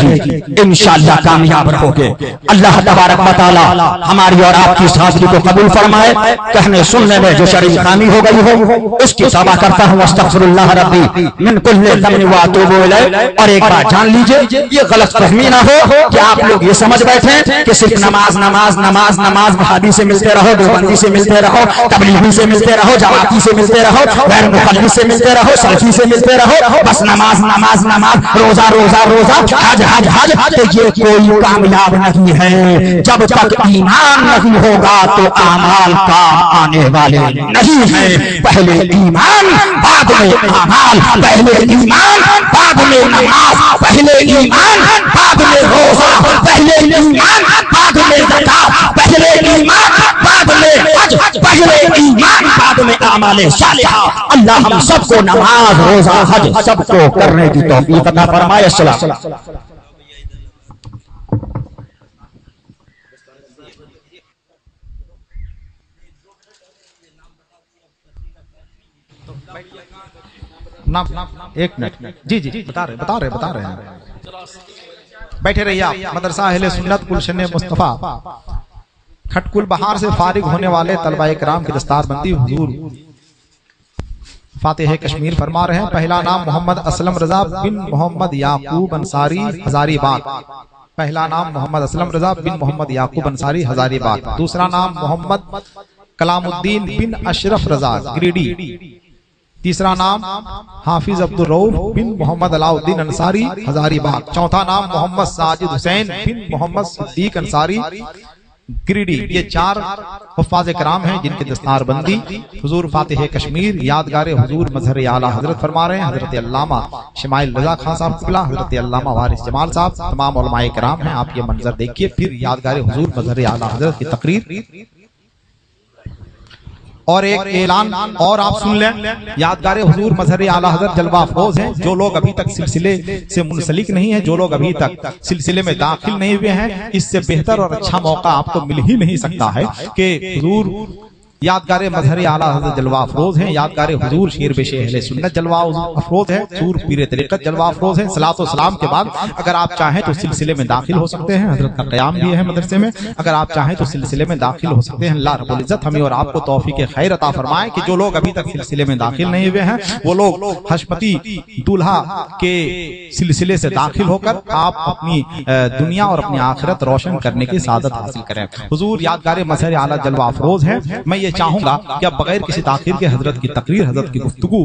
گی، انشاءاللہ کامیاب رہو گے۔ اللہ تبارک و تعالی ہماری اور آپ کی اس حاضری کو قبول فرمائے۔ کہنے سننے میں جو شرعی خامی ہو گئی ہو اس کی توبہ کرتا ہوں، استغفر اللہ ربی من کل ذنب واتوب الیہ۔ اور ایک بات جان لیجئے، یہ غلط فہمی نہ ہو کہ آپ لوگ یہ سمجھ بیٹھیں کہ صرف نماز نماز نماز نماز وہابی سے ملتے رہو، دیوبندی سے ملتے رہو، تبلیغی سے ملتے رہو، جماعتی سے ملتے رہو، غیر مخلص سے ملتے رہو، سلفی سے ملتے رہو، بس نماز نماز نماز، روزہ روزہ روزہ، حج حج حج۔ یہ کوئی کامیاب نہیں ہے۔ جب تک ایمان نہیں ہوگا تو اعمال کام آنے والے نہیں ہیں۔ پہلے ایمان بعد میں اعمال، پہلے ایمان بعد میں نماز، پہلے ایمان بعد میں روزہ، پہلے ایمان بعد میں زکات، پہلے ایمان بعد میں حج، پہلے ایمان بعد میں اعمال صالحہ۔ اللہ ہم سب کو نماز روزہ حج سب کو کرنے کی توفیق عطا فرمائے۔ السلام۔ ایک منٹ، جی جی بتا رہے ہیں، بیٹھے رہیے آپ۔ مدرسہ اہل سنت گلشن مصطفیٰ کھٹکل بہار سے فارغ ہونے والے طلبہ کرام کی دستار بندی حضور فاتح کشمیر فرما رہے ہیں۔ پہلا نام محمد اسلم رضا بن محمد یعقوب انصاری ہزاری باغ، پہلا نام محمد اسلم رضا بن محمد یعقوب انصاری ہزاری باغ۔ دوسرا نام محمد کلام الدین بن اشرف رضا گریڈی۔ تیسرا نام حافظ عبدالرؤف بن محمد علاء الدین انصاری ہزاری باغ۔ چوتھا نام محمد ساجد حسین بن محمد صدیق انصاری گریڈی۔ یہ 4 حفاظ کرام ہیں جن کی دستار بندی حضور فاتح کشمیر یادگار حضور مظہر اعلیٰ حضرت فرما رہے ہیں۔ حضرت علامہ شمائل رضا خان صاحب قبلہ، حضرت علامہ وارث جمال صاحب، تمام علماء کرام ہیں۔ آپ یہ منظر دیکھیے، پھر یادگار حضور مظہر اعلیٰ حضرت کی تقریر۔ اور ایک اعلان اور آپ سن لیں، یادگار حضور مظہر اعلیٰ حضرت جلوہ افروز ہیں۔ جو لوگ ابھی تک سلسلے سے منسلک نہیں ہیں، جو لوگ ابھی تک سلسلے میں داخل نہیں ہوئے ہیں، اس سے بہتر اور اچھا موقع آپ کو مل ہی نہیں سکتا ہے کہ حضور یادگار مظہر اعلیٰ حضرت جلوہ افروز ہیں، یادگار حضور شیر بش اہل سنت جلوہ افروز ہے، سور پیر طریقت جلوہ افروز ہے۔ صلاۃ و سلام کے بعد اگر آپ چاہیں تو سلسلے میں داخل ہو سکتے ہیں، حضرت کا قیام بھی ہے مدرسے میں، اگر آپ چاہیں تو سلسلے میں داخل ہو سکتے ہیں۔ اللہ رب العزت ہمیں اور آپ کو توفیق خیر عطا فرمائے کہ جو لوگ ابھی تک سلسلے میں داخل نہیں ہوئے ہیں وہ لوگ حشمتی دولہا کے سلسلے سے داخل ہو کر آپ اپنی دنیا اور اپنی آخرت روشن کرنے کی سعادت حاصل کریں۔ حضور یادگار مظہر اعلیٰ جلوہ افروز ہے۔ میں یہ چاہوں گا کہ اب بغیر کسی تاخیر کے حضرت کی تقریر، حضرت کی گفتگو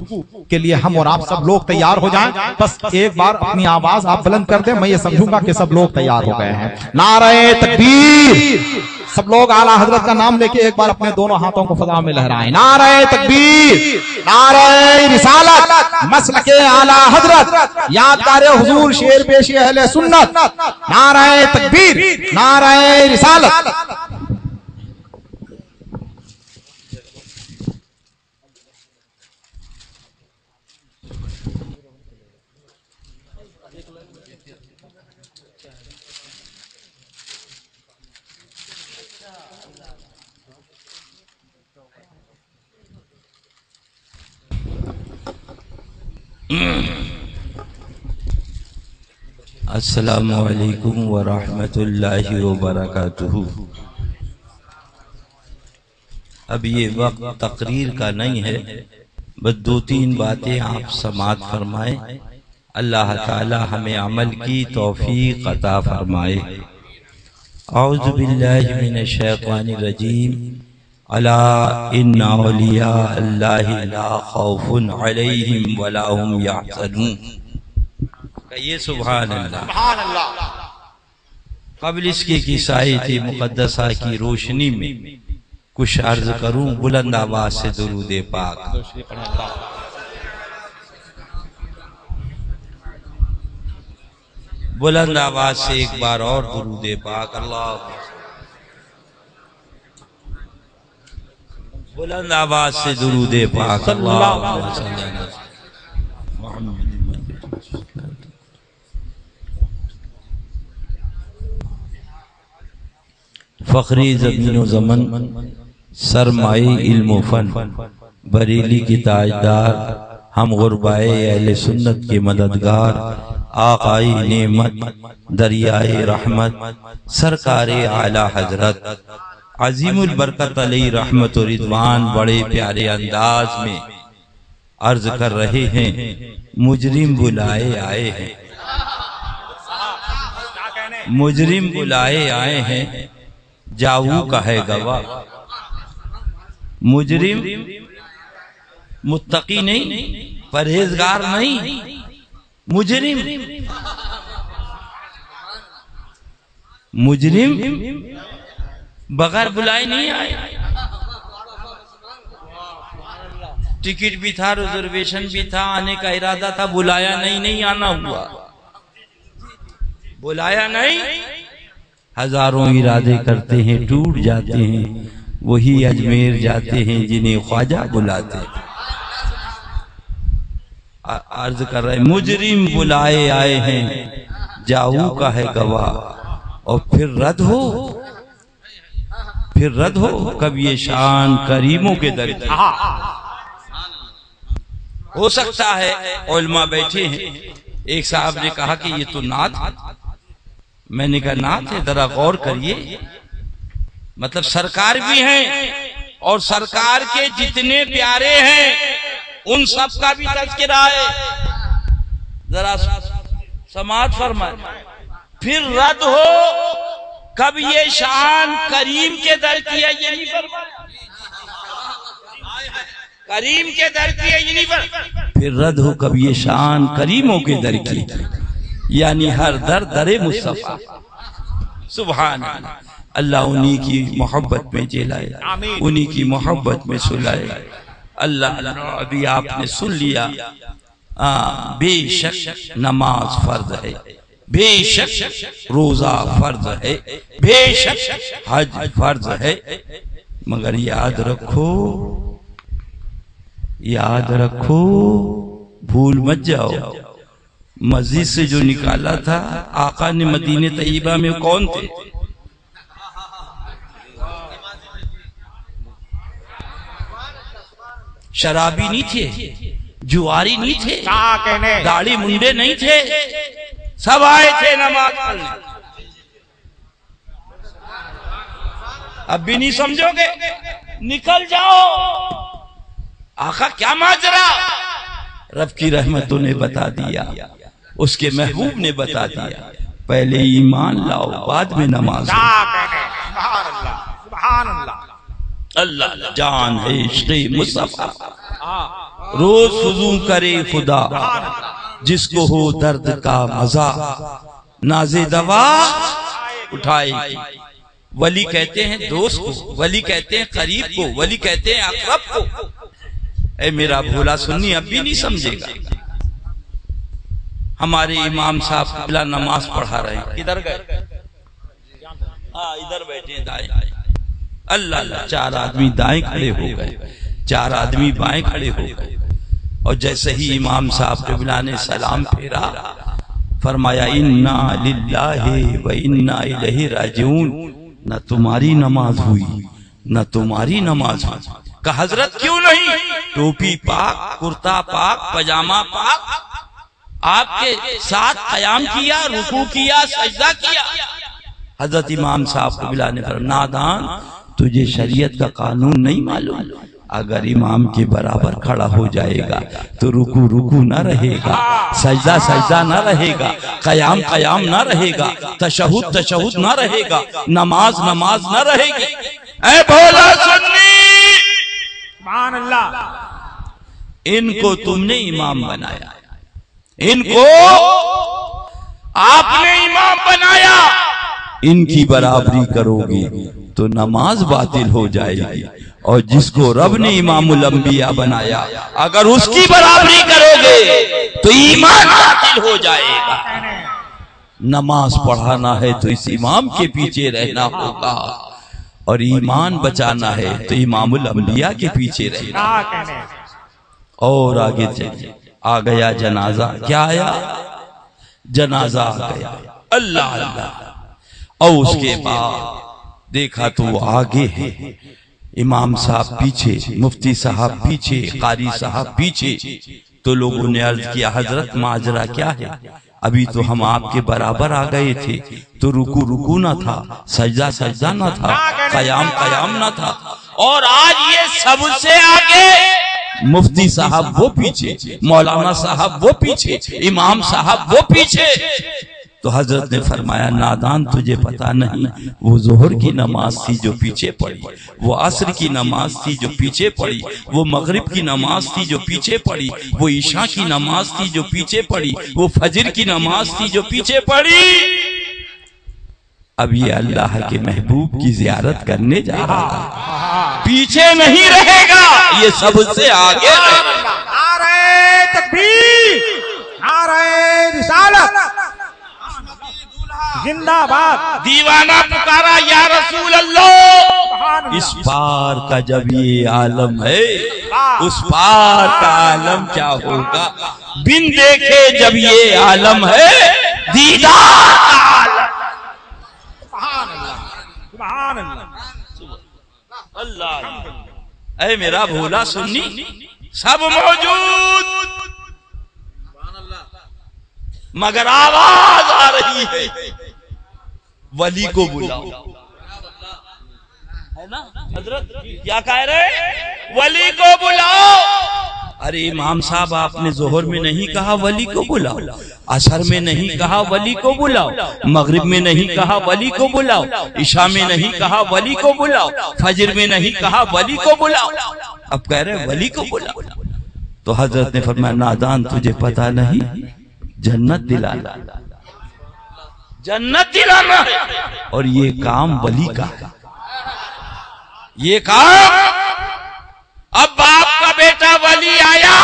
کے لیے ہم اور آپ سب لوگ تیار ہو جائیں۔ بس ایک بار اپنی آواز آپ بلند کر دیں، میں یہ سمجھوں گا کہ سب لوگ تیار ہو گئے ہیں۔ نعرہ تکبیر! سب لوگ اعلیٰ حضرت کا نام لے کے ایک بار اپنے دونوں ہاتھوں کو فضا میں لہرائیں۔ نعرہ تکبیر! نعرہ رسالت! مسلک اعلیٰ حضرت یادگار حضور شیر پیش اہل سنت! نعرہ تکبیر! نعرہ رسالت! السلام علیکم ورحمۃ اللہ وبرکاتہ۔ اب یہ وقت تقریر کا نہیں ہے، بس 2-3 باتیں آپ سماعت فرمائیں۔ اللہ تعالی ہمیں عمل کی توفیق عطا فرمائے۔ اعوذ باللہ من الشیطان الرجیم۔ الا ان اولیاء اللہ لا خوف علیہم ولا هم یحزنون۔ کہیے سبحان اللہ۔ قبل اس کی آیت مقدسہ کی روشنی میں کچھ عرض کروں، بلند آواز سے درود پاک۔ بلند آواز سے ایک بار اور درود پاک۔ اللہ بلند آواز سے درود پاک۔ اللہ فخری زمین و زمن، سرمائی علم و فن، بریلی کی تاجدار، ہم غربائے اہل سنت کے مددگار، آقائی نعمت دریائے رحمت سرکار اعلی حضرت عظیم البرکت علیہ رحمت و رضوان بڑے پیارے انداز میں عرض کر رہے ہیں، مجرم بلائے آئے ہیں، مجرم بلائے آئے ہیں، جاؤ کا ہے گواہ۔ مجرم متقی نہیں، پرہیزگار نہیں، مجرم بغیر بلائے نہیں آئے۔ ٹکٹ بھی تھا، ریزرویشن بھی تھا، آنے کا ارادہ تھا، بلایا نہیں آنا ہوا، بلایا نہیں۔ ہزاروں ارادے کرتے ہیں، ٹوٹ جاتے ہیں، وہی اجمیر جاتے ہیں جنہیں خواجہ بلاتے ہیں۔ عرض کر رہے ہیں مجرم بلائے آئے ہیں، جاؤ کا ہے گواہ، اور پھر رد ہو کب یہ شان کریموں کے در کی۔ ہو سکتا ہے علماء بیٹھے ہیں، ایک صاحب نے کہا کہ یہ تو نعت، میں نے کہا نعت ہے، ذرا غور کریے، مطلب سرکار بھی ہیں اور سرکار کے جتنے پیارے ہیں ان سب کا بھی تذکرہ ہے، ذرا سماعت فرمائے۔ پھر رد ہو کب یہ شان کریم کے در کی ہے، یہ نہیں فرمایا، کریم کے در کی ہے، یہ نہیں فرمایا۔ پھر رد ہو کب یہ شان کریموں کے در کی، یعنی ہر در در مصطفیٰ۔ سبحان اللہ، اللہ انہی کی محبت میں جلائے، انہی کی محبت میں سلائے۔ اللہ ابھی آپ نے سن لیا، بے شک نماز فرض ہے، بے شک روزہ فرض ہے، بے شک حج فرض ہے، مگر یاد رکھو بھول مت جاؤ، مسجد سے جو نکالا تھا آقا نے مدینہ طیبہ میں کون تھے؟ شرابی نہیں تھے، جواری نہیں تھے، داڑھی منڈے نہیں تھے، سب آئے تھے نماز پڑھنے۔ اب بھی نہیں سمجھو گے، نکل جاؤ۔ آقا کیا ماجرا؟ رب کی رحمتوں نے بتا دیا، اس کے محبوب نے بتا دیا، پہلے ایمان لاؤ بعد میں نماز۔ سبحان اللہ، اللہ جان ہے عشق مصطفیٰ، روز فضوں کرے خدا، جس کو ہو درد کا مزہ، ناز دوا اٹھائے گی۔ ولی کہتے ہیں دوست کو، ولی کہتے ہیں قریب کو، ولی کہتے ہیں اقرب کو۔ اے میرا بھولا سنی اب بھی نہیں سمجھے گا۔ ہمارے امام صاحب قبلہ نماز پڑھا رہے ہیں، کدھر گئے؟ ادھر بیٹھے دائیں۔ اللہ، چار آدمی دائیں کھڑے ہو گئے، چار آدمی بائیں کھڑے ہو گئے، اور جیسے ہی امام صاحب قبلہ نے سلام پھیرا، فرمایا انا للہ و انا الیہ راجعون۔ نہ تمہاری نماز ہوئی، نہ تمہاری نماز ہوئی۔ کہ حضرت کیوں نہیں؟ ٹوپی پاک، کرتا پاک، پجامہ پاک، آپ کے ساتھ قیام کیا، رکوع کیا، سجدہ کیا۔ حضرت امام صاحب قبلہ نے فرمایا نادان، تجھے شریعت کا قانون نہیں معلوم؟ اگر امام کے برابر کھڑا ہو جائے گا تو رکوع نہ رہے گا، سجدہ نہ رہے گا، قیام نہ رہے گا، تشہد نہ رہے گا، نماز نہ رہے گی۔ اے بھولا سنی، سبحان اللہ، ان کو تم نے امام بنایا، ان کو آپ نے امام بنایا، ان کی برابری کرو گی تو نماز باطل ہو جائے گی، اور جس کو رب نے امام الانبیاء بنایا اگر اس کی برابری کرو گے تو ایمان باطل ہو جائے گا۔ نماز پڑھانا ہے تو اس امام کے پیچھے رہنا ہوگا، اور ایمان بچانا ہے تو امام الانبیاء کے پیچھے رہنا ہوگا۔ اور آگے چلیے، آ گیا جنازہ، کیا آیا؟ جنازہ آ گیا، اللہ، اور اس کے بعد دیکھا تو وہ آگے ہے، امام صاحب پیچھے، مفتی صاحب پیچھے، قاری صاحب پیچھے۔ تو لوگوں نے عرض کیا حضرت ماجرا کیا ہے؟ ابھی تو ہم آپ کے برابر آ گئے تھے تو رکو رکو نہ تھا، سجدہ سجدہ نہ تھا، قیام قیام نہ تھا، اور آج یہ سب سے آگے مفتی صاحب وہ پیچھے، مولانا صاحب وہ پیچھے، امام صاحب وہ پیچھے۔ تو حضرت نے فرمایا نادان تجھے پتا نہیں، وہ ظہر کی نماز تھی جو پیچھے پڑی، وہ عصر کی نماز تھی جو پیچھے پڑی، وہ مغرب کی نماز تھی جو پیچھے پڑی، وہ عشاء کی نماز تھی جو پیچھے پڑی، وہ فجر کی نماز تھی جو پیچھے پڑی۔ اب یہ اللہ کے محبوب کی زیارت کرنے جا رہا ہے، پیچھے نہیں رہے گا، یہ سب سے آگے رہے گا۔ نعرہ تکبیر، نعرہ رسالت، زندہ باد، دیوانہ پکارا یا رسول اللہ۔ اس پار کا جب یہ عالم ہے، اس پار کا عالم کیا ہوگا؟ بن دیکھے جب یہ عالم ہے، دیدار کا عالم۔ سبحان اللہ، اللہ اے میرا بھولا سنی، سب موجود مگر آواز آ رہی ہے، ولی کو بلاؤ۔ ہے نا حضرت کیا کہہ رہے؟ ولی کو بلاؤ۔ ارے امام صاحب آپ نے ظہر میں نہیں کہا ولی کو بلاؤ، عصر میں نہیں کہا ولی کو بلاؤ، مغرب میں نہیں کہا ولی کو بلاؤ، عشاء میں نہیں کہا ولی کو بلاؤ، فجر میں نہیں کہا ولی کو بلاؤ، اب کہہ رہے ولی کو بلاؤ۔ تو حضرت نے فرمایا نادان تجھے پتا نہیں، جنت دلانا، جنت دلانا ہے، اور یہ کام ولی کا ہے، یہ کام۔ اب باپ کا بیٹا ولی آیا،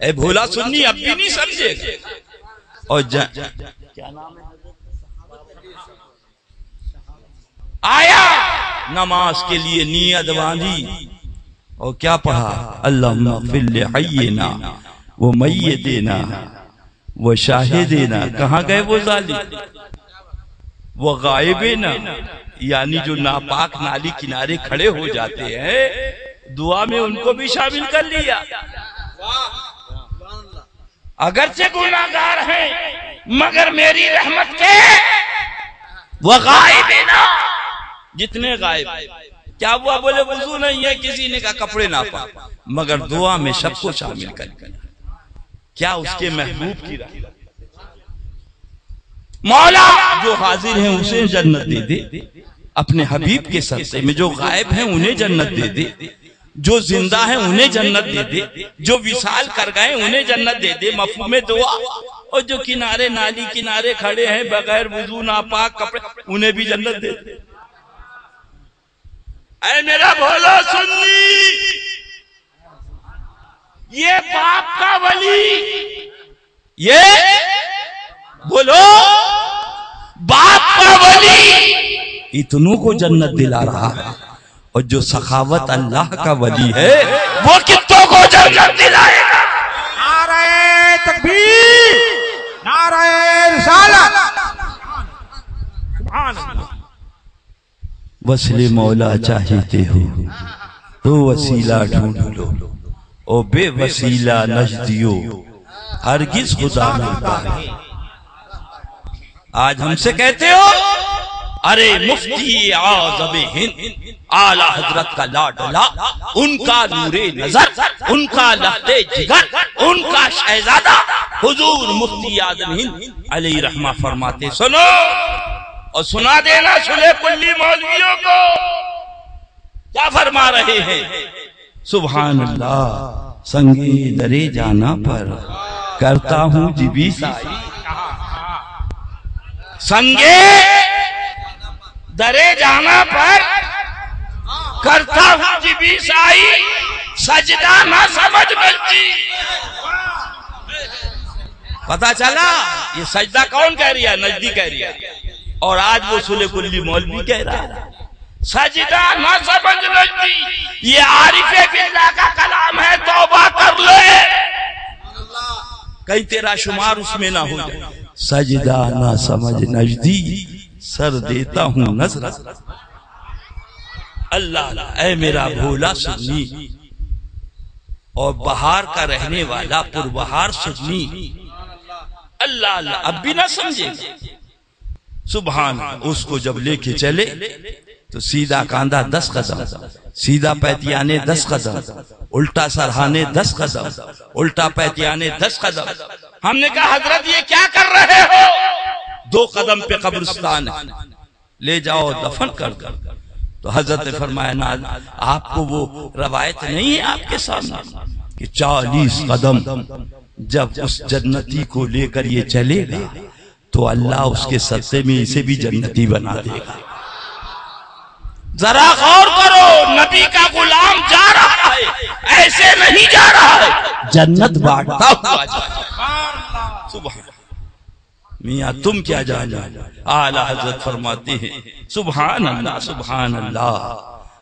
اے بھولا سنی اب بھی نہیں سمجھے گا، اور کیا نام ہے آیا، نماز کے لیے نیت باندھی، اور کیا پڑھا؟ اللہم اغفر لحینا ومیتنا وشاہدنا۔ کہاں گئے وہ ظالم؟ وہ غائبنا، یعنی جو ناپاک نالی کنارے کھڑے ہو جاتے ہیں، دعا میں ان کو بھی شامل کر لیا۔ اگرچہ گناہگار ہیں مگر میری رحمت کے وہ غائبنا، جتنے غائب۔ کیا ہوا؟ بولے وضو نہیں ہے، کسی نے کہا کپڑے ناپاک، مگر دعا میں سب کو شامل کر لیا۔ کیا اس کے محبوب کی رحمت؟ مولا جو حاضر ہیں اسے جنت دے دے، اپنے حبیب کے صدقے میں، جو غائب ہیں انہیں جنت دے دے، جو زندہ ہیں انہیں جنت دے دے، جو وصال کر گئے انہیں جنت دے دے، مفہوم دعا۔ اور جو کنارے نالی کنارے کھڑے ہیں بغیر وضو ناپاک کپڑے، انہیں بھی جنت دے دے۔ اے میرا بھولا سنی، یہ باپ کا ولی، یہ بولو باپ کا ولی اتنوں کو جنت دلا رہا ہے، اور جو سخاوت اللہ کا ولی ہے وہ کتوں کو جنت دلائے گا۔ نعرہ تکبیر، نعرہ رسالت، سبحان اللہ۔ وصل مولا چاہتے ہو تو وسیلہ ڈھونڈ لو، او بے وسیلہ نجدیو ہرگز خدا نہ پائے۔ آج ہم سے کہتے ہو ارے مفتی اعظم ہند اعلی حضرت کا لاڈلا، ان کا نور نظر، ان کا لخت جگر، ان کا شہزادہ حضور مفتی اعظم ہند علیہ رحمہ فرماتے، سنو اور سنا دینا سلے کلی مولویوں کو کیا فرما رہے ہیں۔ سبحان اللہ، سنگے درے جانا پر کرتا ہوں جبی سائی، سنگے درے جانا پر کرتا ہوں جبی سائی، سجدہ نہ سمجھ بلتی۔ پتا چلا یہ سجدہ کون کہہ رہی ہے؟ نجدی کہہ رہی ہے، اور آج وہ سلے کلی مولوی کہہ رہا ہے سجدہ نہ سمجھ نجدی۔ یہ عارف باللہ کا کلام ہے، توبہ کر لے کہیں تیرا شمار اس میں نہ ہو جائے۔ سجدہ نہ سمجھ نجدی، سر دیتا ہوں نظر۔ اللہ اے میرا بھولا سنی اور بہار کا رہنے والا پربہار سنی، اللہ اللہ اب بھی نہ سمجھے. سبحان. اس کو جب لے کے چلے تو سیدھا کاندھا 10 قدم, سیدھا پیتیانے 10 قدم, الٹا سرہانے 10 قدم, الٹا پیتیانے 10 قدم. ہم نے کہا حضرت یہ کیا کر رہے ہو؟ 2 قدم پہ قبرستان ہے, لے جاؤ دفن کر دو. تو حضرت نے فرمایا نا آپ کو وہ روایت نہیں ہے آپ کے سامنے کہ 40 قدم جب اس جنتی کو لے کر یہ چلے گا تو اللہ اس کے صدقے میں اسے بھی جنتی بنا دے گا. ذرا غور کرو, نبی کا غلام جا رہا ہے, ایسے نہیں جا رہا ہے, جنت بانٹتا ہوا جا رہا ہے. سبحان. میاں تم کیا جانا. اعلی حضرت فرماتے ہیں سبحان اللہ سبحان اللہ,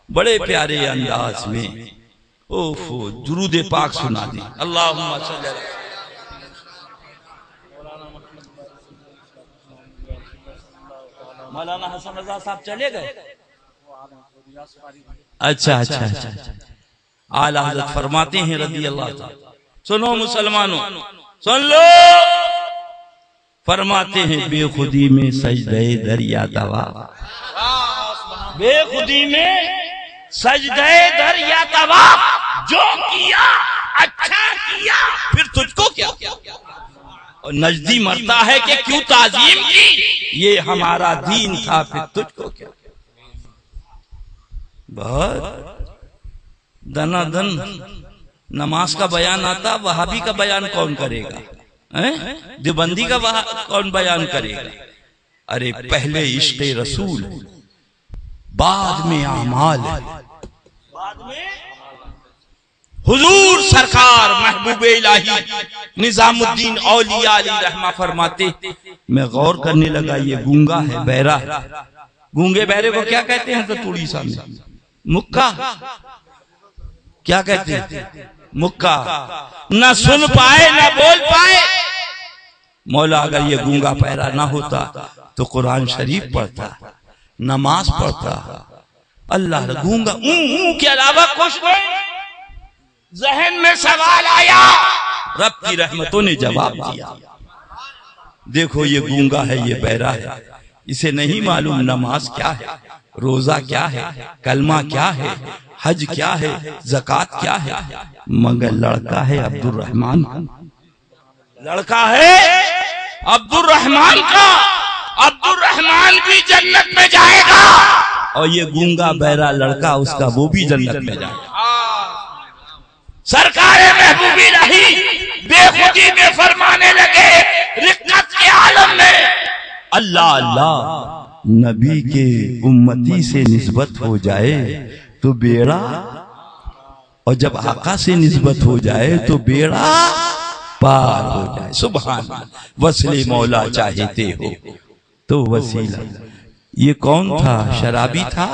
بڑے پیارے انداز میں اوفو درود پاک سنا دی. اللہم صلی اللہ. مولانا حسن رضا صاحب چلے گئے. اچھا اچھا اچھا. اعلی حضرت فرماتے ہیں رضی اللہ تعالی, سنو مسلمانوں سن لو, فرماتے ہیں بے خودی میں سجدہ دریا دوا, بے خودی میں سجدہ دریا دوا, جو کیا اچھا کیا پھر تجھ کو کیا, اور نجدی مرتا ہے کہ کیوں تعظیم کی, یہ ہمارا دین تھا پھر تجھ کو کیا. بہت دنا دن نماز کا بیان آتا, وہابی کا بیان کون کرے گا, دیوبندی کا کون بیان کرے گا. ارے پہلے عشق رسول, بعد میں اعمال, بعد میں حضور سرکار محبوب الہی نظام الدین اولیاء علی رحمہ فرماتے. میں غور کرنے لگا یہ گونگا ہے بہرا ہے. گونگے بہرے کو کیا کہتے ہیں حضرت اڑیسہ میں؟ مکہ. کیا کہتے ہیں؟ مکہ. نہ سن پائے نہ بول پائے. مولا اگر یہ گونگا بہرا نہ ہوتا تو قرآن شریف پڑھتا, نماز پڑھتا. اللہ گونگا اون کے علاوہ کچھ نہیں. ذہن میں سوال آیا, رب کی رحمتوں نے جواب دیا. دیکھو یہ گونگا ہے, یہ بہرا ہے, اسے نہیں معلوم نماز کیا ہے, روزہ کیا ہے, کلمہ کیا ہے, حج کیا ہے, زکوٰۃ کیا ہے, مگر لڑکا ہے عبد الرحمن, لڑکا ہے عبد الرحمن کا. عبد الرحمن بھی جنت میں جائے گا, اور یہ گونگا بہرا لڑکا اس کا وہ بھی جنت میں جائے گا. سرکار محبوب الہی بے خودی میں فرمانے لگے رقت کے عالم میں, اللہ اللہ نبی کے امتی سے نسبت ہو جائے تو بیڑا, اور جب آقا سے نسبت ہو جائے تو بیڑا پار ہو جائے. سبحان اللہ. وصل مولا چاہتے ہو تو وسیلہ. یہ کون تھا؟ شرابی تھا؟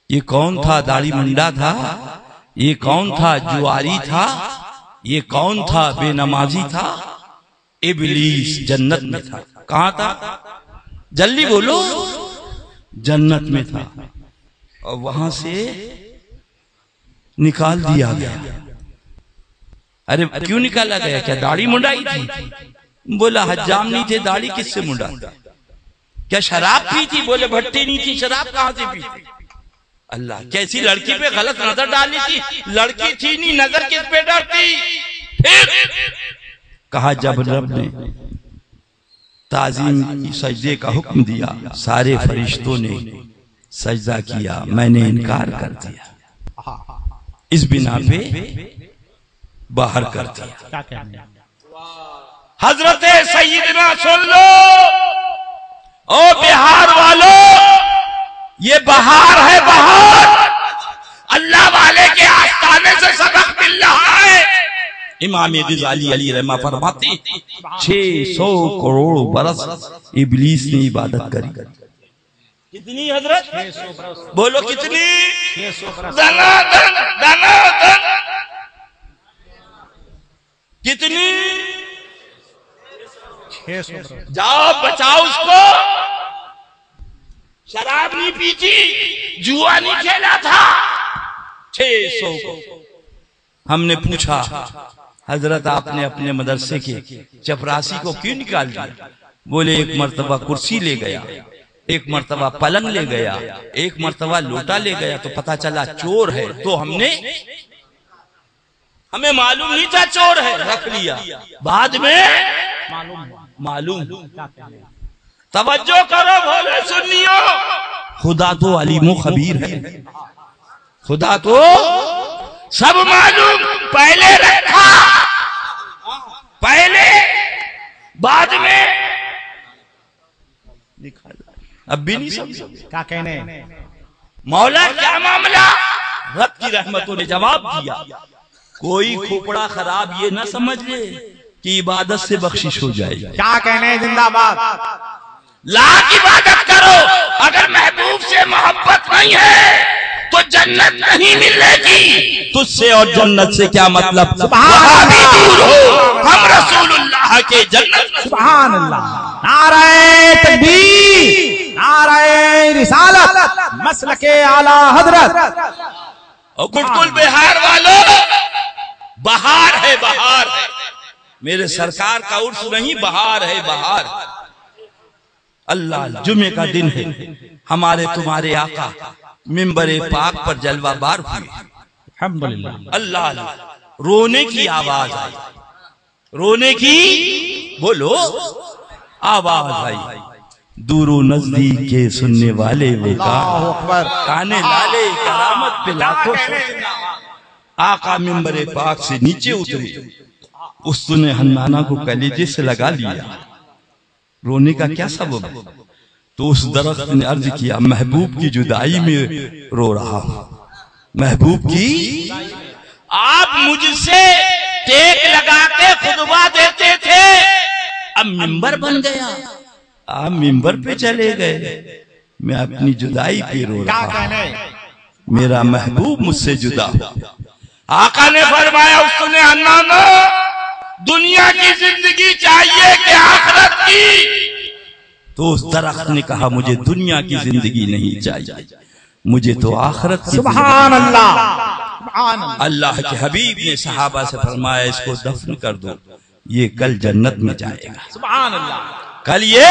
یہ کون تھا؟ داڑھی منڈا تھا؟ یہ کون تھا؟ جواری تھا؟ یہ کون تھا؟ بے نمازی تھا؟ ابلیس جنت میں تھا. کہاں تھا؟ جلدی بولو. جنت میں تھا, اور وہاں سے نکال دیا گیا. ارے کیوں نکالا گیا؟ کیا داڑھی منڈائی تھی؟ بولا حجام نہیں تھے, داڑھی کس سے منڈاتا؟ کیا شراب پی تھی؟ بولے بھٹی نہیں تھی, شراب کہاں سے پی تھی؟ اللہ, کیسی لڑکی پہ غلط نظر ڈالی تھی؟ لڑکی تھی نہیں, نظر کس پہ ڈالتی؟ پھر کہا جب رب نے تعظیم کی سجدے کا حکم دیا, سارے فرشتوں نے سجدہ کیا, میں نے انکار کر دیا, اس بنا پہ باہر کر دیا. حضرت سیدنا سن لو, او بہار والو, یہ بہار ہے بہار, اللہ والے کے آستانے سے سبق مل رہا ہے. امام غزالی علی رحمہ فرماتے 600 کروڑ برس ابلیس نے عبادت کری. کتنی حضرت؟ بولو کتنی؟ دنا دن دنا دن. کتنی؟ جاؤ بچاؤ اس کو. شراب نہیں پیتی, جوا نہیں کھیلا تھا. 600 کو. ہم نے پوچھا حضرت آپ نے اپنے مدرسے کے چپراسی کو کیوں نکال دیا؟ بولے ایک مرتبہ کرسی لے گیا، ایک مرتبہ پلنگ لے گیا، ایک مرتبہ لوٹا لے گیا، تو پتا چلا چور ہے، تو ہمیں معلوم نہیں تھا چور ہے، رکھ لیا، بعد میں معلوم۔ توجہ کرو بھولے سنیو، خدا تو علیم و خبیر ہے، خدا تو سب معلوم، پہلے رکھا، پہلے بعد میں نکالا۔ اب بھی نہیں سمجھا کیا کہنے مولا کیا معاملہ؟ رب کی رحمتوں نے جواب دیا، کوئی کھوپڑا خراب یہ نہ سمجھ لے کہ عبادت سے بخشش ہو جائے گی۔ کیا کہنے زندہ باد، لاکھ عبادت کرو، اگر محبوب سے محبت نہیں ہے تو جنت نہیں ملے گی۔ تجھ سے اور جنت سے کیا مطلب؟ وہاں بھی دور ہو، ہم رسول اللہ کے جنت۔ سبحان اللہ، نعرہ تکبیر، نعرہ رسالت، مسلک اعلی حضرت۔ اور گٹکل بہار والوں، بہار ہے، بہار ہے، میرے سرکار کا عرس نہیں، بہار ہے، بہار۔ اللہ، جمعے کا دن ہے، ہمارے تمہارے آقا منبر پاک پر جلوہ بار ہوئے، الحمدللہ۔ اللہ، رونے کی آواز آئی، رونے کی بولو آواز آئی، دور و نزدیک کے سننے والے وہ اللہ اکبر، کانے لالے کرامت پہ لاکھوں آقا منبر پاک سے نیچے اترے، اس نے حنانہ کو کلیجے سے لگا لیا، رونے کا کیا سبب ہے؟ تو اس درخت نے عرض کیا، محبوب کی جدائی میں رو رہا ہوں، محبوب کی۔ آپ مجھ سے ٹیک لگا کے خطبہ دیتے تھے، اب منبر بن گیا، آپ منبر پہ چلے گئے، میں اپنی جدائی پہ رو رہا ہوں، میرا محبوب مجھ سے جدا ہوا۔ آقا نے فرمایا، اس نے حنانہ دنیا کی زندگی چاہیے کہ آخرت کی؟ تو اس درخت نے کہا، مجھے دنیا کی زندگی نہیں چاہیے، مجھے تو آخرت کی۔ سبحان اللہ، سبحان اللہ۔ اللہ کے حبیب نے صحابہ سے فرمایا، اس کو دفن کر دو، یہ کل جنت میں جائے گا، سبحان اللہ۔ کل یہ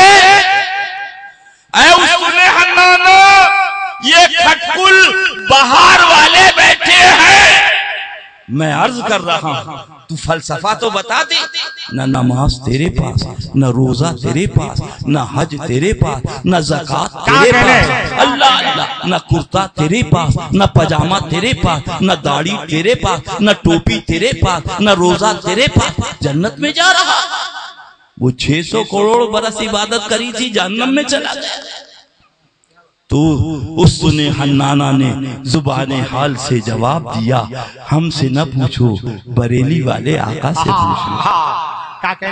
اے اس نے حنانہ، یہ کھٹکل بہار والے بیٹھے ہیں، میں عرض کر رہا ہوں، تو فلسفہ تو بتا دے، نہ نماز تیرے پاس، نہ روزہ تیرے پاس، نہ حج تیرے پاس، نہ زکوٰۃ تیرے پاس، اللہ اللہ، نہ کرتا تیرے پاس، نہ پاجامہ تیرے پاس، نہ داڑھی تیرے پاس، نہ ٹوپی تیرے پاس، نہ روزہ تیرے پاس، جنت میں جا رہا۔ وہ 600 کروڑ برس عبادت کری تھی، جہنم میں چلا گیا۔ تو اس نے حنانہ نے زبان حال سے جواب دیا، ہم سے نہ پوچھو، بریلی والے آقا سے پوچھو۔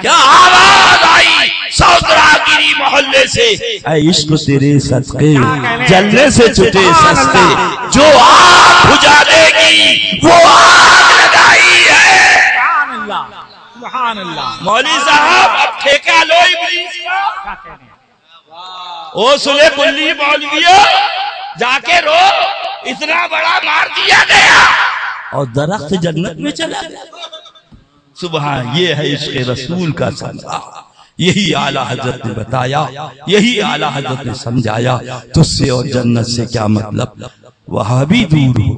کیا آواز آئی سودرا گیری محلے سے، اے عشق تیرے صدقے جلنے سے چھٹے سستے، جو آگ بجھا دے گی وہ آگ لگائی ہے۔ سبحان اللہ، سبحان اللہ۔ مولوی صاحب اب ٹھیکہ لو ابلیس کا، او سلے بلی مولویوں، جا کے رو، اتنا بڑا مار دیا گیا اور درخت جنت میں چلا گیا۔ سبحان، یہ ہے عشق رسول کا سمرا، یہی اعلیٰ حضرت نے بتایا، یہی اعلیٰ حضرت نے سمجھایا، تجھ سے اور جنت سے کیا مطلب؟ وہاں بھی دور ہو،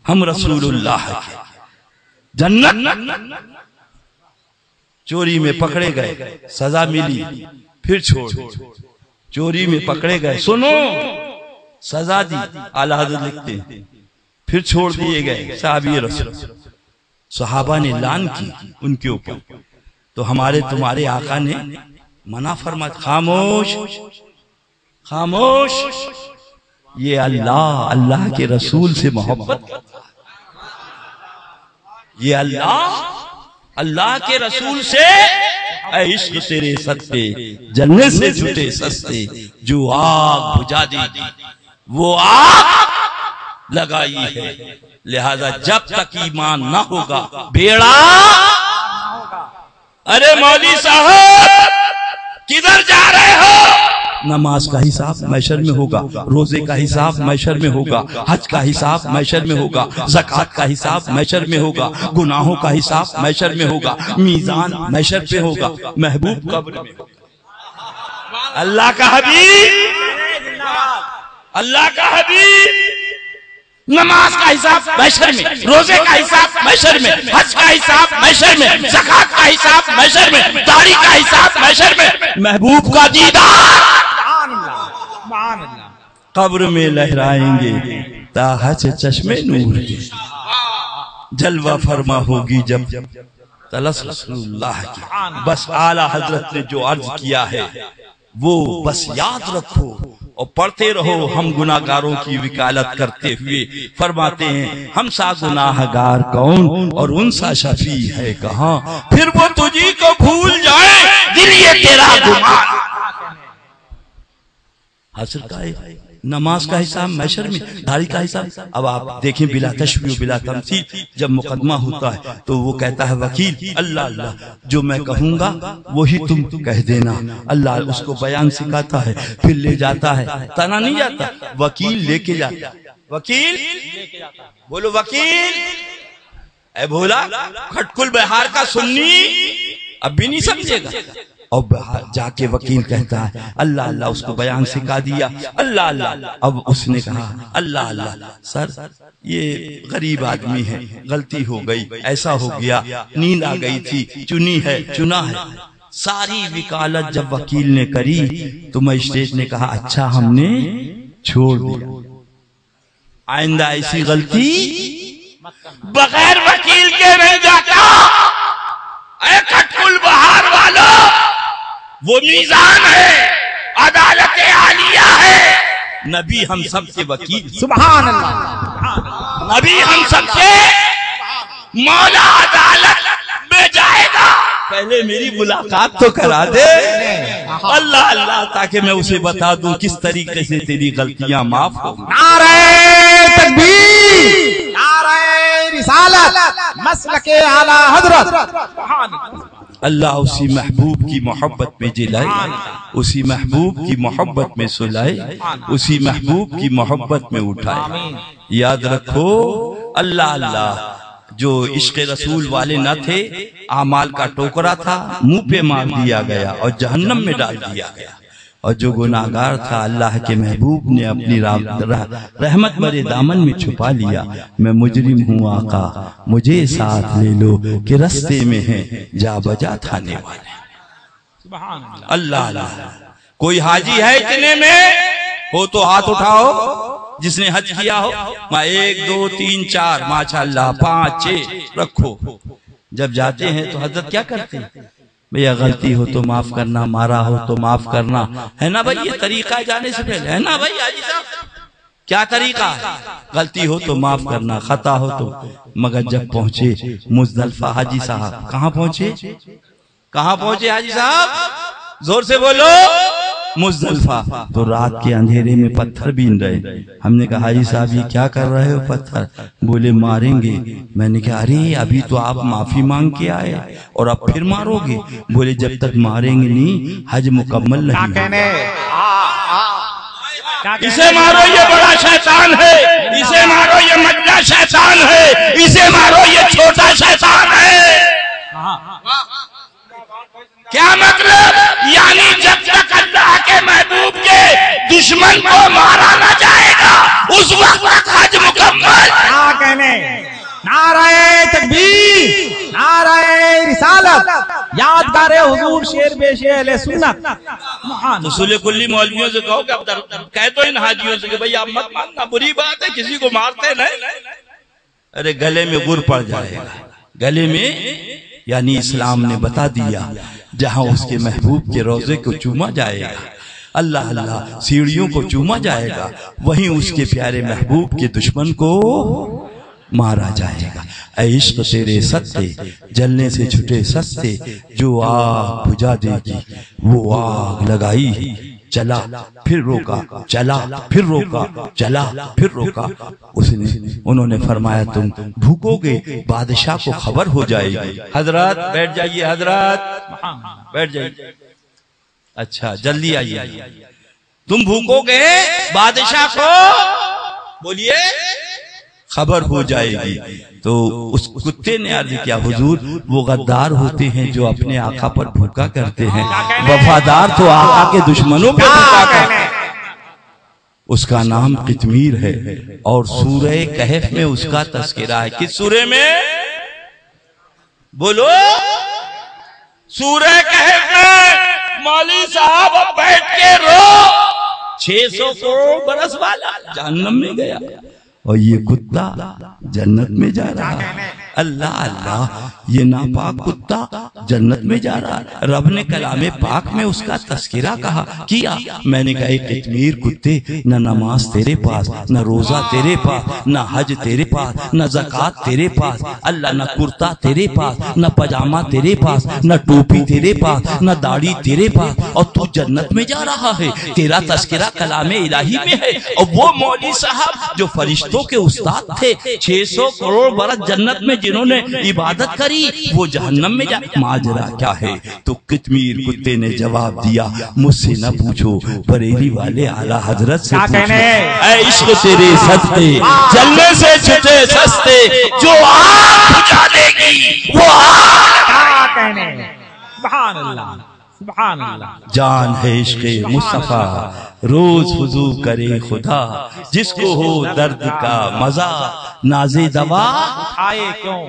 ہم رسول اللہ کے جنت۔ چوری میں پکڑے گئے، سزا ملی، پھر چھوڑ، چوری میں پکڑے گئے، سنو، سزا دی، اعلیٰ حضرت لکھتے ہیں، پھر چھوڑ دیے گئے، صحابی رسول، صحابہ نے لان کی ان کے اوپر، تو ہمارے تمہارے آقا نے منع فرمایا، خاموش خاموش، یہ اللہ کے رسول سے محبت، یہ اللہ کے رسول سے، اے عشق تیرے صدقے جلنے سے چھٹے سستے، جو آگ بجھا دے گی وہ آگ لگائی ہے، لہذا جب تک ایمان نہ ہوگا بیڑا۔ ارے مولوی صاحب کدھر جا رہے ہو؟ نماز کا حساب محشر میں ہوگا، روزے کا حساب محشر میں ہوگا، حج کا حساب محشر میں ہوگا، زکوٰۃ کا حساب محشر میں ہوگا، گناہوں کا حساب محشر میں ہوگا، میزان محشر پہ ہوگا، محبوب قبر میں ہوگا۔ اللہ کا حبیب، اللہ کا حبیب، نماز کا حساب محشر میں، روزے کا حساب محشر میں، حج کا حساب محشر میں، زکوٰۃ کا حساب محشر میں، داڑھی کا حساب محشر میں، محبوب کا دیدار قبر میں لہرائیں گے تاحت چشمے نور کے، جلوہ فرما ہوگی جب تلس رسول اللہ کی۔ بس اعلیٰ حضرت نے جو عرض کیا ہے وہ بس یاد رکھو اور پڑھتے رہو۔ ہم گناہگاروں کی وکالت کرتے ہوئے فرماتے ہیں ہم سا گناہگار کون اور ان سا شفیع ہے کہاں، پھر وہ تجھی کو بھول جائے دل یہ تیرا گمان۔ حاصل کا ہے نماز کا حساب محشر میں، داڑھی کا حساب۔ اب آپ دیکھیں بلا تشبیہ بلا تمثیل جب مقدمہ ہوتا ہے تو وہ کہتا ہے وکیل اللہ اللہ جو میں کہوں گا وہی تم کہہ دینا۔ اللہ اس کو بیان سکھاتا ہے، پھر لے جاتا ہے، تانا نہیں جاتا، وکیل لے کے جاتا۔ وکیل بولو وکیل، اے بھولا کھٹکل بہار کا سنی اب بھی نہیں سمجھے گا۔ اور جا کے وکیل کہتا ہے اللہ اللہ، اس کو بیان سکھا دیا، اللہ اللہ۔ اب اس نے کہا اللہ اللہ سر یہ غریب آدمی ہے، غلطی ہو گئی، ایسا ہو گیا، نیند آ گئی تھی، چنی ہے چنا ہے۔ ساری وکالت جب وکیل نے کری تو مجسٹریٹ نے کہا اچھا ہم نے چھوڑ دیا، آئندہ ایسی غلطی بغیر وکیل کے نہیں جاتا۔ اے کھٹکل بہار والا، وہ میزان ہے، عدالت عالیہ ہے، نبی ہم سب کے وکیل، سبحان اللہ، نبی ہم سب کے مولا عدالت میں جائے گا، پہلے میری ملاقات تو کرا دے اللہ اللہ، تاکہ میں اسے بتا دوں کس طریقے سے تیری غلطیاں معاف ہوں۔ نعرہ تکبیر، نعرہ رسالت، مسلک اعلی حضرت۔ اللہ اسی محبوب کی محبت میں جلائے، اسی محبوب کی محبت میں سلائے، اسی محبوب کی محبت میں اٹھائے۔ یاد رکھو اللہ اللہ جو عشق رسول والے نہ تھے، اعمال کا ٹوکرا تھا، منہ پہ مار دیا گیا اور جہنم میں ڈال دیا گیا، اور جو گناہگار تھا اللہ کے محبوب نے اپنی رحمت برے دامن میں چھپا لیا۔ میں مجرم ہوں آقا مجھے ساتھ لے لو کہ رستے میں ہیں جا بجا تھانے والے۔ اللہ اللہ، کوئی حاجی ہے اتنے میں ہو تو ہاتھ اٹھاؤ جس نے حج کیا ہو۔ 1 2 3 4 ماشاءاللہ 5 6 رکھو۔ جب جاتے ہیں تو حضرت کیا کرتے ہیں؟ بھیا غلطی ہو تو معاف کرنا، مارا ہو تو معاف کرنا، ہے نا بھائی؟ یہ طریقہ ہے جانے سے پہلے، ہے نا بھائی حاجی صاحب؟ کیا طریقہ ہے؟ غلطی ہو تو معاف کرنا، خطا ہو تو۔ مگر جب پہنچے مزدلفہ حاجی صاحب، کہاں پہنچے؟ کہاں پہنچے حاجی صاحب؟ زور سے بولو۔ مزدلفہ تو رات کے اندھیرے میں پتھر بین رہے۔ ہم نے کہا حاجی صاحب یہ کیا کر رہے ہو پتھر؟ بولے ماریں گے۔ میں نے کہا ارے ابھی تو آپ معافی مانگ کے آئے اور اب پھر مارو گے؟ بولے جب تک ماریں گے نہیں حج مکمل نہیں۔ اسے مارو یہ بڑا شیطان ہے، اسے مارو یہ مجلہ شیطان ہے، اسے مارو یہ چھوٹا شیطان ہے۔ کیا مطلب؟ یعنی جب تک اللہ کے محبوب کے دشمن کو مارا نہ جائے گا اس وقت تک حج مکمل۔ کیا کہنے؟ نعرہ تکبیر، نعرہ رسالت، یادگار حضور شیر بیش اہل سنت۔ رسول کلی مولویوں سے کہو کہ اب کہہ تو ان حاجیوں سے کہ بھئی آپ مت ماننا، بری بات ہے، کسی کو مارتے نہیں۔ ارے گلے میں گر پڑ جائے گا، گلے میں، یعنی اسلام نے بتا دیا جہاں اس کے محبوب کے روضے کو چوما جائے گا، اللہ اللہ سیڑھیوں کو چوما جائے گا، وہیں اس کے پیارے محبوب کے دشمن کو مارا جائے گا۔ اے عشق تیرے ستے جلنے سے چھٹے سستے، جو آگ بجھا دے گی وہ آگ لگائی، چلا پھر روکا، چلا پھر روکا، چلا پھر روکا۔ انہوں نے فرمایا تم بھوکو گے بادشاہ کو خبر ہو جائے گی۔ حضرات بیٹھ جائیے، حضرات بیٹھ جائیے۔ اچھا جلدی آئیے، تم بھوکو گے بادشاہ کو، بولیے خبر ہو جائے گی۔ تو اس کتے نے عرض کیا حضور وہ غدار ہوتے ہیں جو اپنے آقا پر بھوکا کرتے ہیں، وفادار تو آقا کے دشمنوں پہ بھوکا کرتے ہیں۔ اس کا نام قطمیر ہے اور سورہ کہف میں اس کا تذکرہ ہے۔ کس سورہ میں؟ بولو، سورہ کہف میں۔ مولوی صاحب اب بیٹھ کے رو، 600 کروڑ برس والا جہنم میں گیا اور یہ کتا جنت میں جا رہا ہے۔ اللہ اللہ، یہ ناپاک کتا جنت میں جا رہا ہے۔ رب نے کلام پاک میں اس کا تذکرہ کیا۔ میں نے کہا اے قطمیر کتے، نہ نماز تیرے پاس، نہ روزہ تیرے پاس، نہ حج تیرے پاس، نہ زکوٰۃ تیرے پاس، اللہ نہ کرتا تیرے پاس، نہ پاجامہ تیرے پاس، نہ ٹوپی تیرے پاس، نہ داڑھی تیرے پاس، اور تو جنت میں جا رہا ہے۔ تیرا تذکرہ کلام الہی میں ہے۔ اور وہ مولوی صاحب جو فرشتوں کے استاد تھے، 600 کروڑ برس جنت میں جنہوں نے عبادت کری، وہ جہنم میں ماجرا کیا ہے؟ تو قطمیر کتے نے جواب دیا، مجھ سے نہ پوچھو، بریلی والے اعلیٰ حضرت سے پوچھو۔ اے عشق تیرے سستے، جلنے سے چھٹے سستے، جو آگ بجھا دے گی وہ آگ۔ سبحان اللہ، سبحان اللہ۔ جان ہے عشق مصطفیٰ، روز حضور کرے خدا، جس کو ہو درد کا مزہ، ناز دوا اٹھائے کیوں؟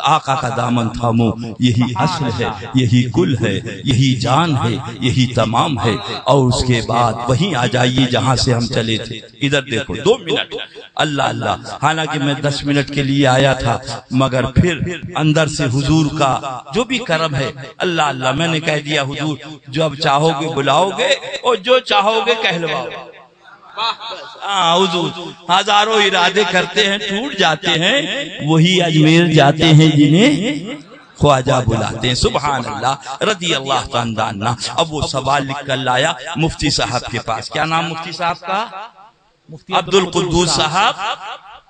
آقا کا دامن تھامو، یہی اصل ہے، یہی کل ہے، یہی جان ہے، یہی تمام ہے۔ اور اس کے بعد وہیں آ جائیے جہاں سے ہم چلے تھے۔ ادھر دیکھو 2 منٹ، اللہ اللہ، حالانکہ میں 10 منٹ کے لیے آیا تھا، مگر پھر اندر سے حضور کا جو بھی کرم ہے، اللہ اللہ، میں نے کہہ دیا حضور جو اب چاہو گے بلاؤ گے اور جو چاہو گے کہلواؤ۔ حضور ہزاروں ارادے کرتے ہیں، ٹوٹ جاتے ہیں، وہی اجمیر جاتے ہیں جنہیں خواجہ بلاتے ہیں۔ سبحان اللہ، رضی اللہ تعالیٰ عنہ۔ اب وہ سوال لکھ کر لایا مفتی صاحب کے پاس۔ کیا نام مفتی صاحب کا؟ عبد القدوس صاحب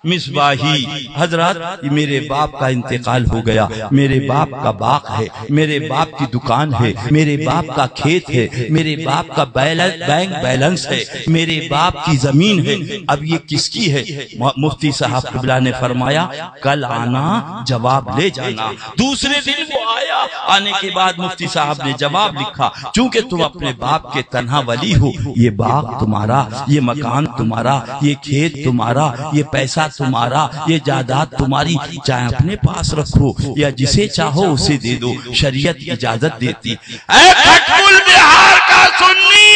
مصباحی۔ حضرات میرے باپ کا انتقال ہو گیا، میرے باپ کا باغ ہے، میرے باپ کی دکان ہے، میرے باپ کا کھیت ہے، میرے باپ کا بینک بیلنس ہے، میرے باپ کی زمین ہے، اب یہ کس کی ہے؟ مفتی صاحب قبلہ نے فرمایا کل آنا، جواب لے جانا۔ دوسرے دن وہ آیا، آنے کے بعد مفتی صاحب نے جواب لکھا، چونکہ تم اپنے باپ کے تنہا ولی ہو، یہ باغ تمہارا، یہ مکان تمہارا، یہ کھیت تمہارا، یہ پیسہ تمہارا، یہ جائیداد تمہاری، چاہے اپنے پاس رکھو یا جسے چاہو اسے دے دو، شریعت اجازت دیتی۔ اے کھٹکل بہار کا سنی،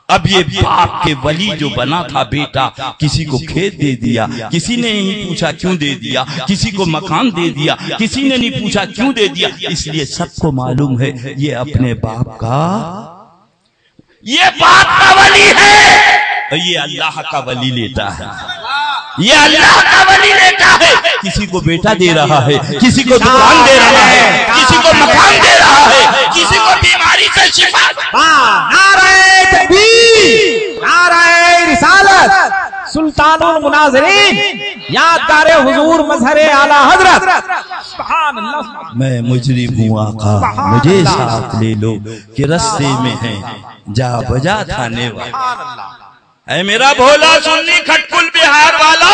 اب یہ باپ کے ولی جو بنا تھا بیٹا، کسی کو کھیت دے دیا، کسی نے نہیں پوچھا کیوں دے دیا، کسی کو مکان دے دیا، کسی نے نہیں پوچھا کیوں دے دیا، اس لیے سب کو معلوم ہے یہ اپنے باپ کا، یہ باپ کا ولی ہے، یہ اللہ کا ولی لیتا ہے، یہ اللہ کا ولی لیتا ہے۔ کسی کو بیٹا دے رہا ہے، کسی کو دکان دے رہا ہے، کسی کو مکان دے رہا ہے، کسی کو بیماری سے شفا۔ نعرہ تکبیر، نعرہ رسالت، سلطان المناظرین، یادگار حضور مظہر اعلیٰ حضرت۔ سبحان اللہ۔ میں مجرم ہوں آقا، مجھے ساتھ لے لو کہ رستے میں ہیں جا بجا تھانے والا۔ اے میرا بھولا سنی کھٹکل بہار والا،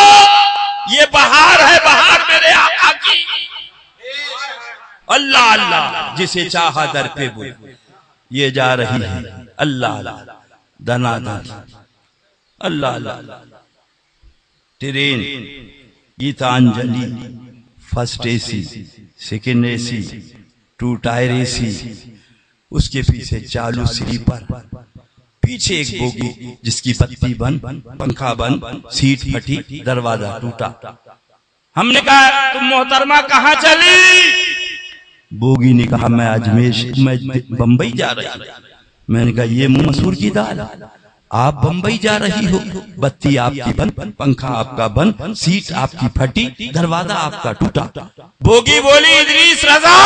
یہ بہار ہے، بہار میرے آقا کی۔ اللہ اللہ، جسے چاہا در پہ بول، یہ جا رہی ہے اللہ اللہ، دنا دن، Allah Allah, train Gitanjali, first A C, second A C, 2 tier A C, اس کے پیچھے چالو سلیپر، پیچھے ایک بوگی جس کی پتی بند، پنکھا بند، سیٹ پھٹی، دروازہ ٹوٹا۔ ہم نے کہا تم محترمہ کہاں چلی؟ بوگی نے کہا میں اجمیر، میں بمبئی جا رہی ہوں۔ میں نے کہا یہ منہ مسور کی دال، آپ بمبئی جا رہی ہو، بتی آپ کی بند، پنکھا آپ کا بند، سیٹ آپ کی پھٹی، دروازہ آپ کا ٹوٹا۔ بوگی بولی ادریس رضا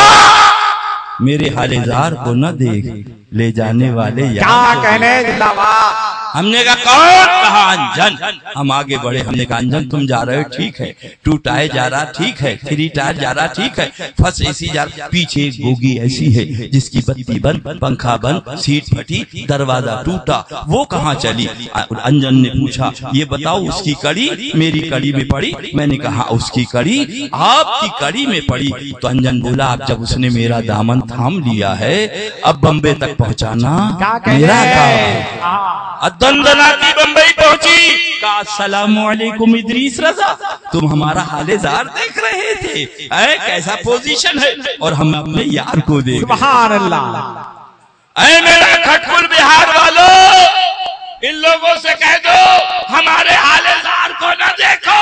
میرے حال زار کو نہ دیکھ، لے جانے والے کیا کہنے زندہ باد۔ ہم نے کہا کون؟ کہا انجن۔ ہم آگے بڑھے، ہم نے کہا انجن تم جا رہے ہو ٹھیک ہے، 2 ٹائر جا رہا ٹھیک ہے، 3 ٹائر جا رہا ٹھیک ہے، فرسٹ اے سی جا رہا، پیچھے ایک بوگی ایسی ہے جس کی بتی بند، پنکھا بند، سیٹ پھٹی، دروازہ ٹوٹا، وہ کہاں چلی؟ انجن نے پوچھا یہ بتاؤ اس کی کڑی میری کڑی میں پڑی؟ میں نے کہا اس کی کڑی آپ کی کڑی میں پڑی۔ تو انجن بولا اب جب اس نے میرا دامن تھام لیا ہے اب بمبے تک پہنچانا میرا کام ہے۔ دندناتی بمبئی پہنچی، کہا السلام علیکم ادریس رضا، تم ہمارا حال زار دیکھ رہے تھے، اے کیسا پوزیشن ہے، اور ہم اپنے یار کو دیکھ۔ سبحان اللہ۔ اے میرا کھٹپور بہار والوں، ان لوگوں سے کہہ دو ہمارے حال زار کو نہ دیکھو،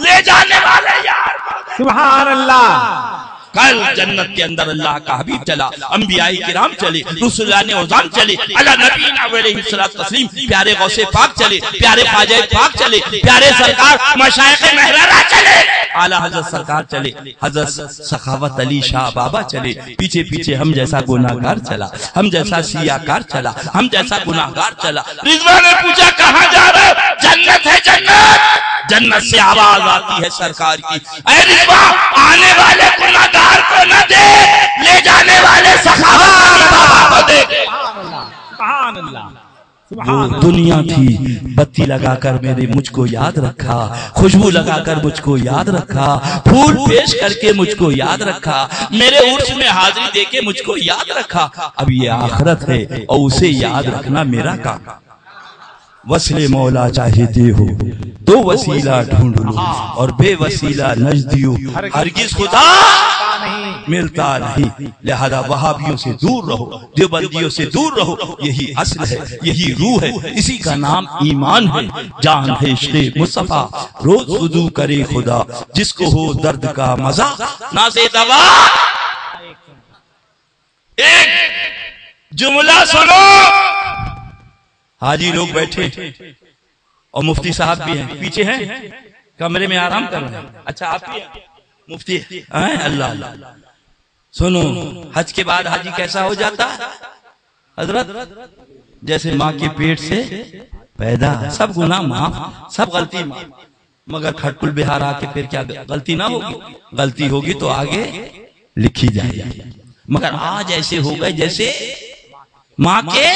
لے جانے والے یار کو دیکھو۔ سبحان اللہ۔ کل جنت کے اندر اللہ کا حبیب چلا، انبیاء کرام چلے، رسولان اعظام چلے، علی نبینا علیہ الصلوۃ والتسلیم، پیارے غوث پاک چلے، پیارے خواجہ پاک چلے، پیارے سرکار مشائخ محررہ چلے، اعلیٰ حضرت سرکار چلے، حضرت سخاوت علی شاہ بابا چلے، پیچھے پیچھے ہم جیسا گناہگار چلا، ہم جیسا سیاکار چلا، ہم جیسا گناہگار چلا۔ رضوان نے پوچھا کہاں جا رہے؟ جنت ہے جنت۔ جنت سے آواز آتی ہے سرکار کی، اے رضوان آنے والے گناہگار کو نہ دے، لے جانے والے سخاوت کو دے۔ سبحان اللہ۔ وہ دنیا تھی، بتی لگا کر میرے مجھ کو یاد رکھا، خوشبو لگا کر مجھ کو یاد رکھا، پھول پیش کر کے مجھ کو یاد رکھا، میرے عرس میں حاضری دے کے مجھ کو یاد رکھا۔ اب یہ آخرت ہے اور اسے یاد رکھنا میرا کام۔ وصل مولا چاہتے ہو تو وسیلہ ڈھونڈ لو، اور بے وسیلہ نزدیو ہرگز خدا ملتا نہیں۔ لہذا وہابیوں سے دور رہو، دیوبندیوں سے دور رہو، یہی اصل ہے، یہی روح ہے، اسی کا نام ایمان ہے۔ جان ہے عشق مصطفیٰ، روز وضو کرے خدا، جس کو ہو درد کا مزہ نہ سے دوا۔ ایک جملہ سنو، حاجی لوگ بیٹھے اور مفتی صاحب بھی ہیں، پیچھے ہیں کمرے میں آرام کر رہے ہیں۔ اچھا آپ بھی ہیں مفتی؟ اللہ اللہ۔ سنو، حج کے بعد حاجی کیسا ہو جاتا ہے حضرت؟ جیسے ماں کے پیٹ سے پیدا، سب گناہ معاف، سب غلطی معاف، مگر کھٹپل بہار آ کے پھر کیا غلطی نہ ہوگی؟ غلطی ہوگی تو آگے لکھی جائے گی، مگر آج ایسے ہو گئے جیسے ماں کے،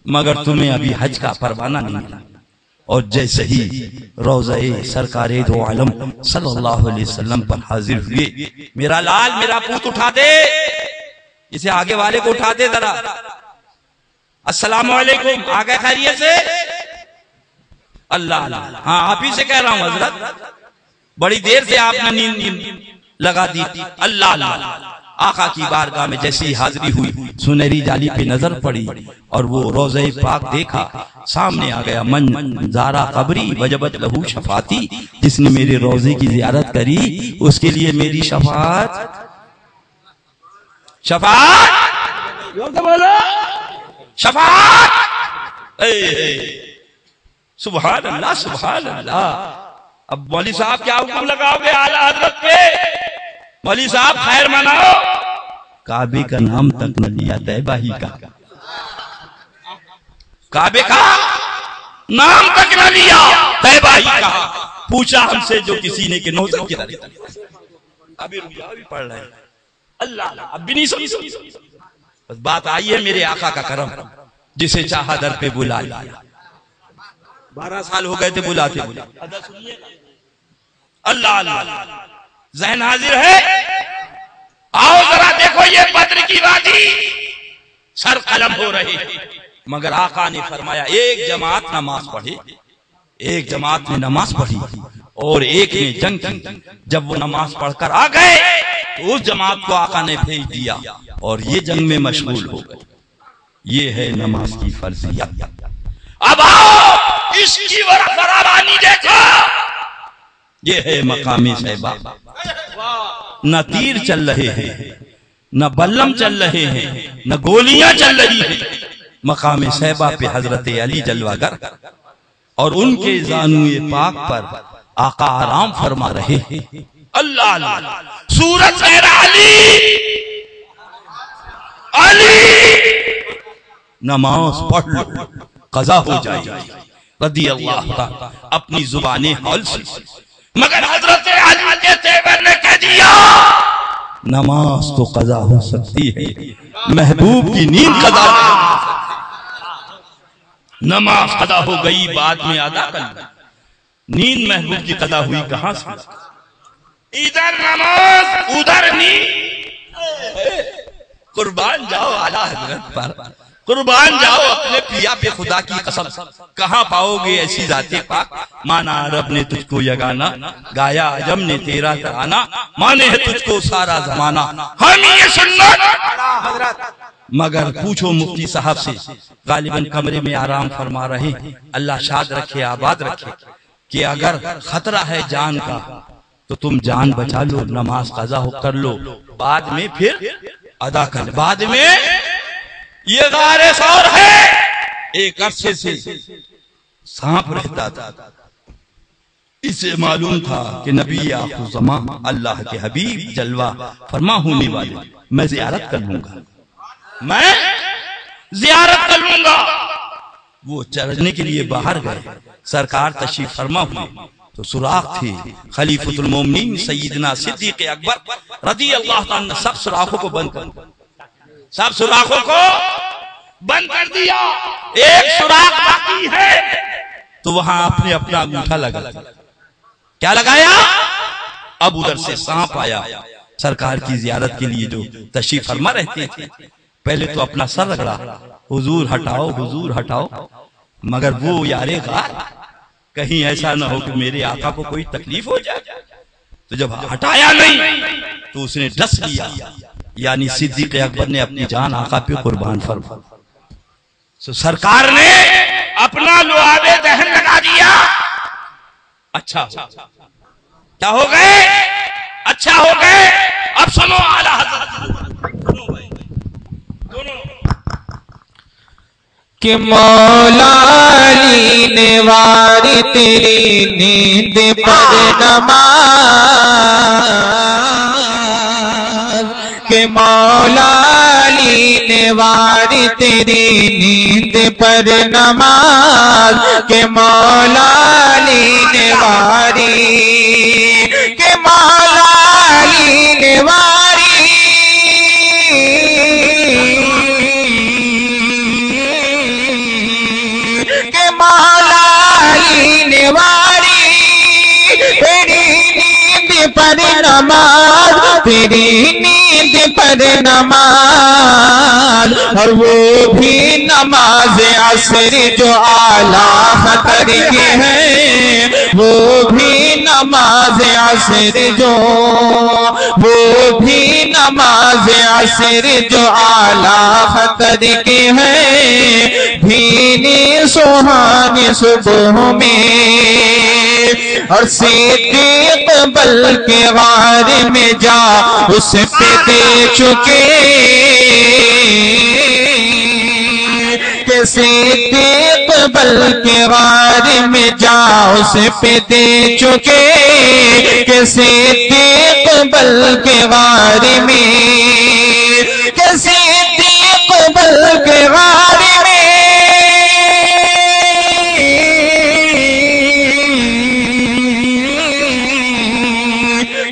مگر تمہیں ابھی حج کا پروانہ نہیں ملا۔ اور جیسے ہی روضہ سرکار دو عالم صلی اللہ علیہ وسلم پر حاضر ہوئے، میرا لال میرا پوت اٹھا دے، اسے آگے والے کو اٹھا دے ذرا، السلام علیکم، آگے خیریت سے؟ اللہ اللہ، ہاں آپ ہی سے کہہ رہا ہوں حضرت، بڑی دیر سے آپ نے نیند لگا دی تھی۔ اللہ اللہ، آقا کی بارگاہ میں جیسی حاضری ہوئی، سنہری جالی پہ نظر پڑی اور وہ روضہ پاک دیکھا، سامنے آ گیا من زارا قبری وجبت لہو شفاعتی، جس نے میرے روضے کی زیارت کری اس کے لیے میری شفاعت، شفاعت شفاعت۔ سبحان اللہ سبحان اللہ۔ اب مولوی صاحب کیا حکم لگاؤ گے اعلیٰ حضرت پہ؟ مولوی صاحب خیر مناؤ، کعبے کا نام تک نہ لیا، طیبہ ہی کا، کعبے کا نام تک نہ لیا، طیبہ ہی کا۔ پوچھا ہم سے جو کسی نے کہ نوزر کی طرح، ابھی رویا بھی پڑھ رہے ہیں، اللہ اب بھی نہیں سنی، بس بات آئی ہے میرے آقا کا کرم، جسے چاہا در پہ بلا لیا۔ 12 سال ہو گئے تھے بلاتے اللہ اللہ۔ ذہن حاضر ہے؟ آؤ ذرا دیکھو یہ بدر کی وادی، سر قلم ہو رہے، مگر آقا نے فرمایا ایک جماعت نماز پڑھے، ایک جماعت نے نماز پڑھی اور ایک نے جنگ کی۔ جب وہ نماز پڑھ کر آ گئے تو اس جماعت کو آقا نے بھیج دیا اور یہ جنگ میں مشغول ہو گئے۔ یہ ہے نماز کی فرضیت۔ اب آؤ اس کی فراوانی دیکھو، یہ ہے مقام صحبہ۔ نہ تیر چل رہے ہیں، نہ بلم چل رہے ہیں، نہ گولیاں چل رہی ہیں، مقام صحبہ پہ حضرت علی جلوہ گر اور ان کے زانوئے پاک پر آقا آرام فرما رہے ہیں۔ اللہ اللہ، سورت میرا علی علی، نماز پڑھ لو، قضا ہو جائے گی رضی اللہ تعالی اپنی زبان حال سے. مگر حضرت علی کے تیور نے کہہ دیا نماز تو قضا ہو سکتی ہے، محبوب کی نیند قضا نہیں ہو سکتی. نماز قضا ہو گئی، بعد میں ادا کر لی. نیند محبوب کی قضا ہوئی کہاں سے؟ ادھر نماز ادھر نیند. قربان جاؤ اعلیٰ حضرت پر، قربان جاؤ اپنے پیا پہ خدا کی قسم. کہاں پاؤ گے ایسی ذات پاک؟ مانا عرب نے تجھ کو یگانا، گایا عجم نے تیرا ترانہ، مانے ہے تجھ کو سارا زمانہ، ہم یہ سنت. مگر پوچھو مفتی صاحب سے، غالباً کمرے میں آرام فرما رہے، اللہ شاد رکھے آباد رکھے، کہ اگر خطرہ ہے جان کا تو تم جان بچا لو، نماز قضا ہو کر لو، بعد میں پھر ادا کر. بعد میں یہ غار ثور ہے، ایک عرصے سے سانپ رہتا تھا. اسے معلوم تھا کہ نبی آخر الزمان اللہ کے حبیب جلوہ فرما ہونے والے، میں زیارت کر لوں گا، میں زیارت کر لوں گا. وہ چرنے کے لیے باہر گئے، سرکار تشریف فرما ہوئے تو سوراخ تھے. خلیفۃ المومنین سیدنا صدیق اکبر رضی اللہ تعالیٰ نے سب سوراخوں کو بند کر دیا، سب سوراخوں کو بند کر دیا. ایک سوراخ باقی ہے تو وہاں آپ نے اپنا انگوٹھا لگا. کیا لگایا؟ اب ادھر سے سانپ آیا. سرکار کی زیارت کے لیے جو تشریف فرما رہتے تھے، پہلے تو اپنا سر رگڑا، حضور ہٹاؤ حضور ہٹاؤ. مگر وہ یار غار، کہیں ایسا نہ ہو کہ میرے آقا کو کوئی تکلیف ہو جائے. تو جب ہٹایا نہیں تو اس نے ڈس لیا، یعنی صدیق اکبر نے اپنی جان آقا پہ قربان فرما. سرکار نے اپنا لعاب دہن لگا دیا. اچھا کیا ہو گئے؟ اچھا ہو گئے. اب سنو اعلیٰ حضرت کہ مولا علی نے واری تیری نیند پر نماز، کہ مولا علی نے واری تیری نیند پر نماز، کہ مولا علی نے واری، کہ مولا علی نے واری، کہ مولا علی نے واری تیری نیند پر نماز، تیری نیند پر نماز. اور وہ بھی نماز عصر جو اعلیٰ خطر کی ہے، وہ بھی نماز عصر جو، وہ بھی نماز عصر جو اعلیٰ خطر کی ہے. بھینی سوہانی صبح میں اور صدیق بل کے غار میں جا اس پہ دے چکے، کہ صدیق بل کے غار میں جا اس پہ دے چکے، کہ صدیق بل کے غار میں، کہ صدیق بل کے غار میں،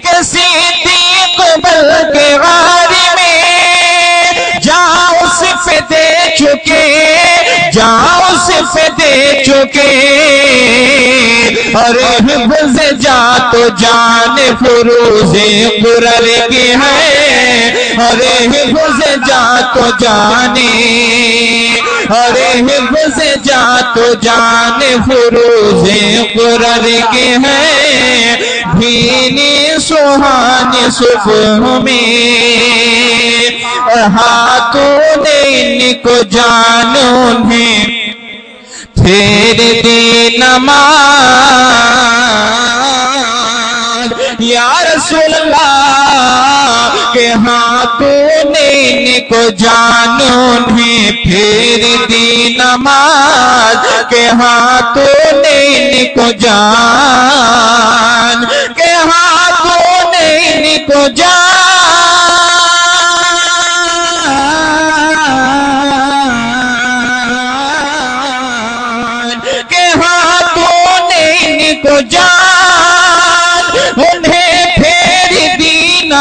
کہ صدیق بل کے غار میں جاؤ صف دے چکے، جاؤ صف دے چکے. اور حفظ جا تو جان فروز قرر کی ہے، اور حفظ جا تو جانے، اور حفظ جا تو جان فروز قرر کی ہے. بھینی سوہانی صبح میں اور ہاتھوں نے ان کو جان انہیں پھیر دی نماز. یا رسول اللہ کے ہاتھوں نے ان کو جان انہیں پھیر دی نماز، کے ہاتھوں نے ان کو جان، کے ہاتھوں نے ان کو جان.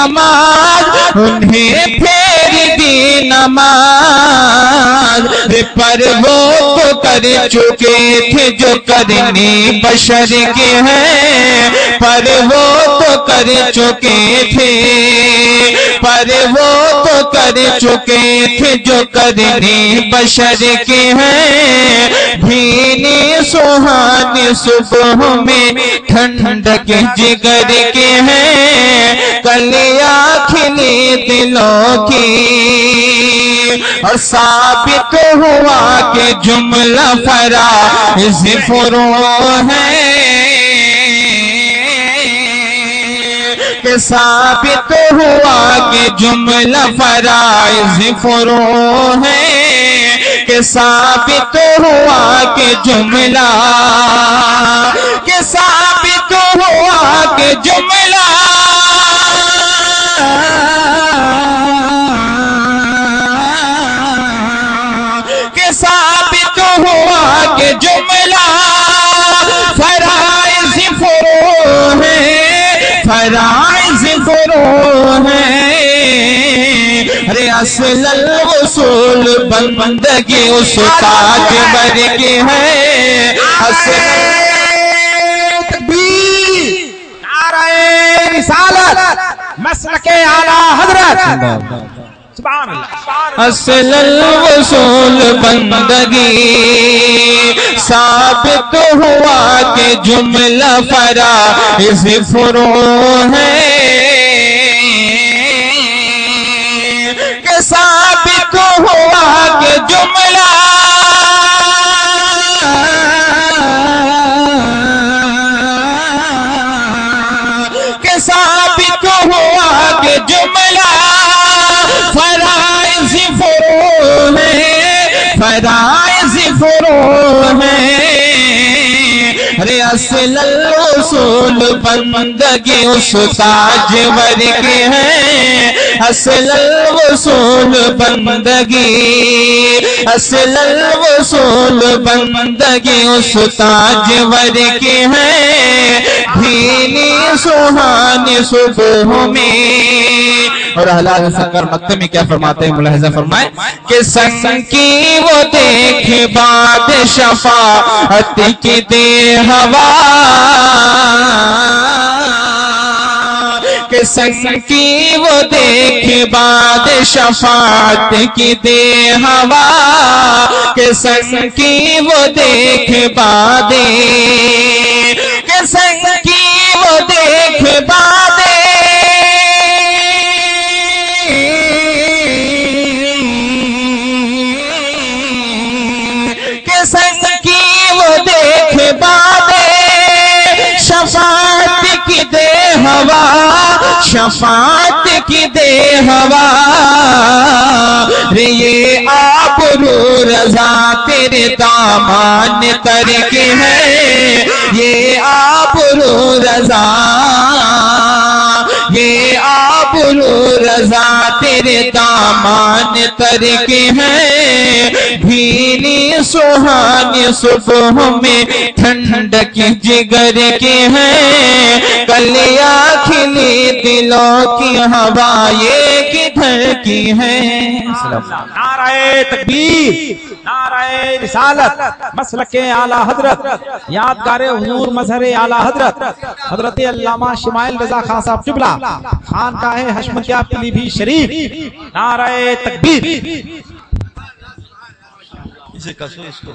نماز انہیں پھیر دی نماز پر وہ تو کر چکے تھے جو کرنی بشر کے ہیں پر وہ تو کر چکے تھے پر وہ تو کر چکے تھے جو کرنی بشر کے ہیں بھینی سہانی صبح میں ٹھنڈک جگر کے ہیں کلیاں کھلی دلوں کی اور ثابت ہوا کہ جملہ فرائض فروع ہے کہ ثابت ہوا کہ جملہ فرائض فروع ہے کہ ثابت ہوا کہ جملہ کہ ثابت ہوا کہ جملہ کہ ثابت ہوا کہ جملہ فرائض فروع ہے فرائض فروع ہے ارے اصل الوصول بندگی اس تاج بر کی ہے اصل تکبیر نعرہ رسالت مسلک اعلیٰ حضرت سبحان اللہ اصل الوصول بندگی ثابت ہوا کہ جملہ فرائض فروع ہے کہ ثابت ہوا کہ جملہ کہ ثابت ہوا کہ جملہ فرائض فروع ہے فرائض فروع ہے ارے اصل الوصول بندگی اس تاج ور کی ہے اصل الوصول بندگی اصل الوصول بندگی اس تاج ور کی ہے بھینی سہانی صبح میں اور احلال سکر مکتب میں کیا فرماتے ہیں ملاحظہ فرمائیں کہ سنگ کی وہ دیکھ بعد شفاعت کی دے ہوا کہ سنگ کی وہ دیکھ بعد شفاعت کی دے ہوا کہ سنگ کی وہ دیکھ بعد کہ سنگ کی وہ دیکھ بعد سنگ کی وہ دیکھ بعد شفاعت کی دے ہوا شفاعت کی دے ہوا یہ آبرو رضا تیرے دامان تر کے ہے یہ آبرو رضا یہ آبرو رضا تیرے دامان تر کے ہیں بھینی سہانی صبح میں ٹھنڈک جگر کے ہیں کلیاں کھلی دلوں کی ہوا یہ کدھر کی ہے نعرہ تکبیر نعرہ رسالت مسلک اعلیٰ حضرت یادگار حضور مظہر اعلیٰ حضرت حضرت علامہ شمائل رضا خان صاحب جبلہ خانقاہ حشمتیہ پیلی بھی شریف نعرہ تکبیر اسے کسو اس کو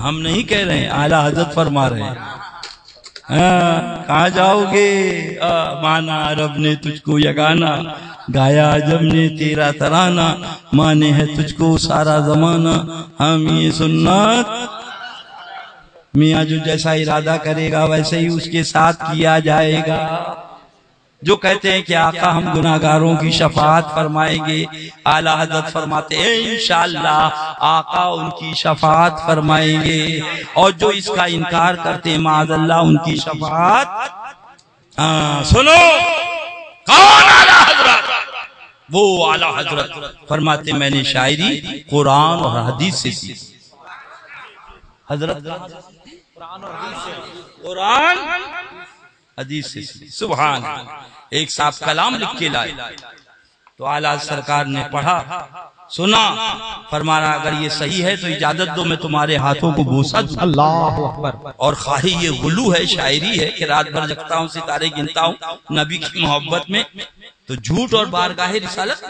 ہم نہیں کہہ رہے ہیں اعلیٰ حضرت فرما رہے ہیں کہاں جاؤ گے مانا عرب نے تجھ کو یگانا گایا عجم نے تیرا ترانہ مانے ہے تجھ کو سارا زمانہ ہم یہ سنت میاں جو جیسا ارادہ کرے گا ویسے ہی اس کے ساتھ کیا جائے گا جو کہتے ہیں کہ آقا ہم گناہگاروں کی شفاعت فرمائیں گے اعلیٰ حضرت فرماتے ہیں انشاءاللہ آقا ان کی شفاعت فرمائیں گے اور جو اس کا انکار کرتے ہیں معاذ اللہ ان کی شفاعت سنو کون اعلیٰ حضرت وہ اعلیٰ حضرت فرماتے میں نے شاعری قرآن اور حدیث سے سیکھی حضرت قرآن حدیث سے سبحان ایک صاحب کلام لکھ کے لائے تو اعلیٰ سرکار نے پڑھا سنا، فرمانا اگر یہ صحیح ہے تو اجازت دو میں تمہارے ہاتھوں کو بوسہ دوں۔ اللہ اکبر۔ اور خواہی یہ غلو ہے، شاعری ہے کہ رات بھر جگتا ہوں ستارے گنتا ہوں نبی کی محبت میں، تو جھوٹ اور بارگاہ رسالت۔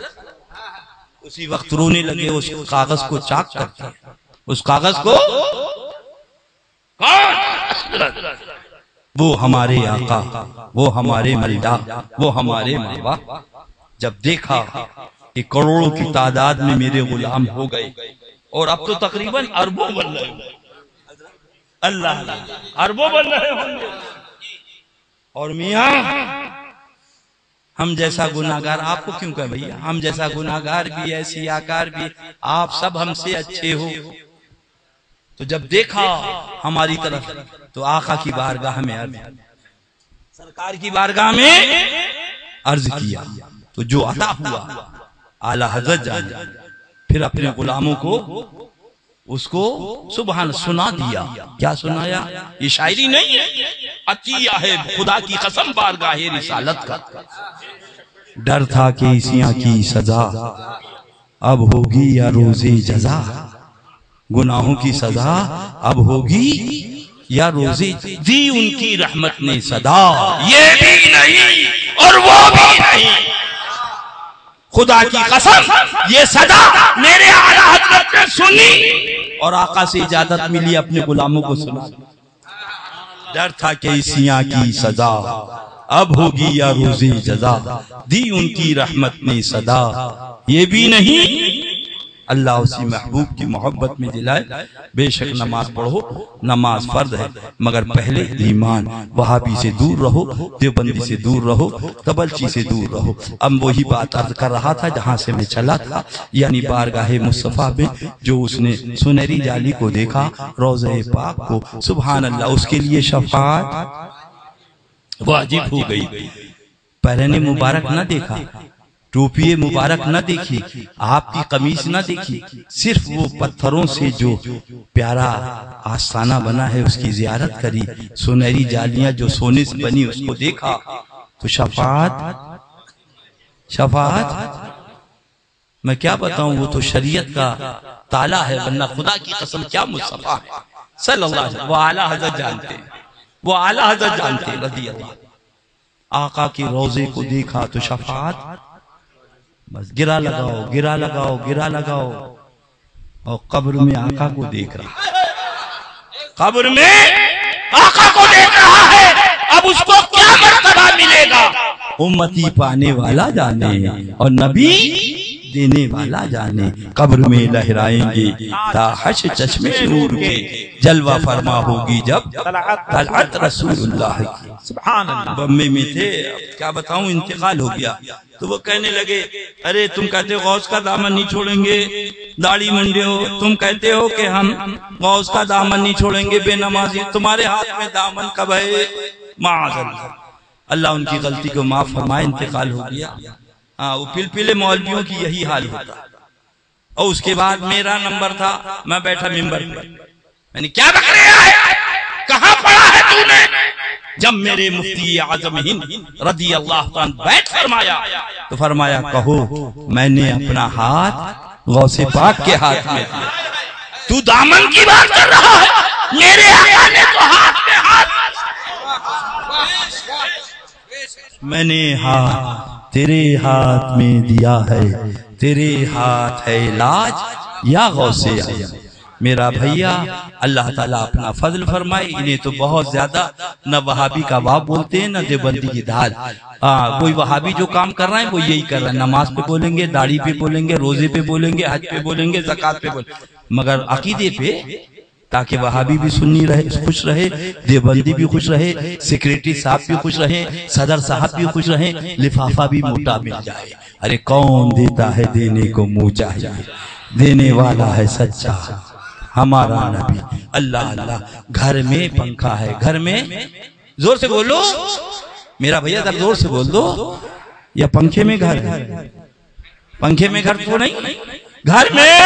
اسی وقت رونے لگے، اس کاغذ کو چاک کرتے، اس کاغذ کو وہ ہمارے آقا، وہ ہمارے ملدہ، وہ ہمارے ماں باپ جب دیکھا کہ کروڑوں کی تعداد میں میرے غلام ہو گئے اور اب تو تقریباً اربوں بن رہے ہوں گے، اللہ اربوں بن رہے ہوں گے، اور میاں ہم جیسا گناہگار، آپ کو کیوں کہیں بھیا، ہم جیسا گناہگار بھی ہے، سیاکار بھی، آپ سب ہم سے اچھے ہو، تو جب دیکھا ہماری طرف تو آقا کی بارگاہ میں عرض، سرکار کی بارگاہ میں عرض کیا، تو جو عطا ہوا اعلیٰ حضرت جان پھر اپنے غلاموں کو اس کو سبحان سنا دیا۔ کیا سنایا؟ یہ شاعری نہیں ہے، عطیہ ہے خدا کی قسم بارگاہ رسالت کا۔ ڈر تھا کہ عیسیاں کی سزا اب ہوگی یا روز جزا، گناہوں کی سزا اب ہوگی یا روز دی ان کی رحمت نے صدا، یہ بھی نہیں اور وہ بھی نہیں، خدا کی قسم یہ صدا میرے اعلیٰ حضرت نے سنی اور آقا سے اجازت ملی اپنے غلاموں کو سنا۔ ڈر تھا کہ عیسیاں کی سزا اب ہوگی یا روز جزا، دی ان کی رحمت نے صدا، یہ بھی نہیں، اللہ اسی محبوب کی محبت میں دلائے۔ بے شک نماز پڑھو، نماز فرض ہے، مگر پہلے ایمان، وہابی سے دور رہو، دیوبندی سے دور رہو، تبلچی سے دور رہو۔ اب وہی بات عرض کر رہا تھا جہاں سے میں چلا تھا، یعنی بارگاہ مصطفیٰ میں جو اس نے سنہری جالی کو دیکھا، روضہ پاک کو، سبحان اللہ، اس کے لیے شفاعت واجب ہو گئی۔ پہلے مبارک نہ دیکھا، ٹوپی مبارک نہ دیکھی، آپ کی قمیص نہ دیکھی، صرف وہ پتھروں سے جو پیارا آستانہ بنا ہے اس کی زیارت کری، سنہری جالیاں جو سونے سے بنی اس کو دیکھا، تو شفاعت میں کیا بتاؤں، وہ تو شریعت کا تالا ہے، ورنہ خدا کی قسم کیا مصطفیٰ ہے صلی اللہ علیہ وسلم، وہ اعلیٰ حضرت جانتے ہیں، وہ اعلیٰ حضرت جانتے ہیں رضی اللہ۔ آقا کی روضے کو دیکھا تو شفاعت، بس گرا لگاؤ گرا لگاؤ گرا لگاؤ، اور قبر میں آقا کو دیکھ رہا، قبر میں آقا کو دیکھ رہا ہے، اب اس کو کیا مرتبہ ملے گا، امتی پانے والا جانے اور نبی دینے والا جانے، قبر میں لہرائیں گے تاحش چشمے نور کے، جلوہ فرما ہوگی جب طلعت رسول اللہ کی۔ سبحان اللہ۔ بمبئی میں تھے، کیا بتاؤں انتقال ہو گیا، تو وہ کہنے لگے ارے تم کہتے ہو غوث کا دامن نہیں چھوڑیں گے، داڑھی منڈے ہو، تم کہتے ہو کہ ہم غوث کا دامن نہیں چھوڑیں گے، بے نمازی، تمہارے ہاتھ میں دامن کب ہے، معاذ اللہ، اللہ ان کی غلطی کو معاف فرمائے، انتقال ہو گیا۔ وہ پلپلے مولویوں کی یہی حال ہوتا، اور اس کے بعد میرا نمبر تھا، میں بیٹھا ممبر پر، میں نے کیا بک رہا ہے، کہاں پڑھا ہے تو نے، جب میرے مفتی اعظم ہند رضی اللہ عنہ بیٹھ فرمایا تو فرمایا کہو میں نے اپنا ہاتھ غوث پاک کے ہاتھ میں دیا، تو دامن کی بات کر رہا ہے، میرے آقا نے تو ہاتھ میں ہاتھ، میں نے ہاتھ تیرے ہاتھ میں دیا ہے، تیرے ہاتھ ہے علاج یا غوث اعظم۔ میرا بھیا اللہ تعالیٰ اپنا فضل فرمائے، انہیں تو بہت زیادہ نہ وہابی کا باب بولتے ہیں نہ دیوبندی کی دھال، کوئی وہابی جو کام کر رہا ہے وہ یہی کر رہا ہے، نماز پہ بولیں گے، داڑھی پہ بولیں گے، روزے پہ بولیں گے، حج پہ بولیں گے، زکوٰۃ پہ بولیں گے، مگر عقیدے پہ، تاکہ وہابی بھی سنی رہے، خوش رہے، دیوبندی بھی خوش رہے، سیکریٹری صاحب بھی خوش رہے، صدر صاحب بھی خوش رہے، لفافہ بھی موٹا مل جائے۔ ارے کون دیتا ہے دینے کو منہ چاہیے، دینے والا ہے سچا ہمارا نبی، اللہ اللہ۔ گھر میں پنکھا ہے، گھر میں، زور سے بولو میرا بھیا، ذرا زور سے بول دو، یا پنکھے میں گھر ہے، پنکھے میں گھر تو نہیں، گھر میں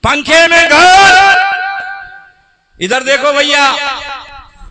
پنکھے میں گھر۔ ادھر دیکھو بھیا،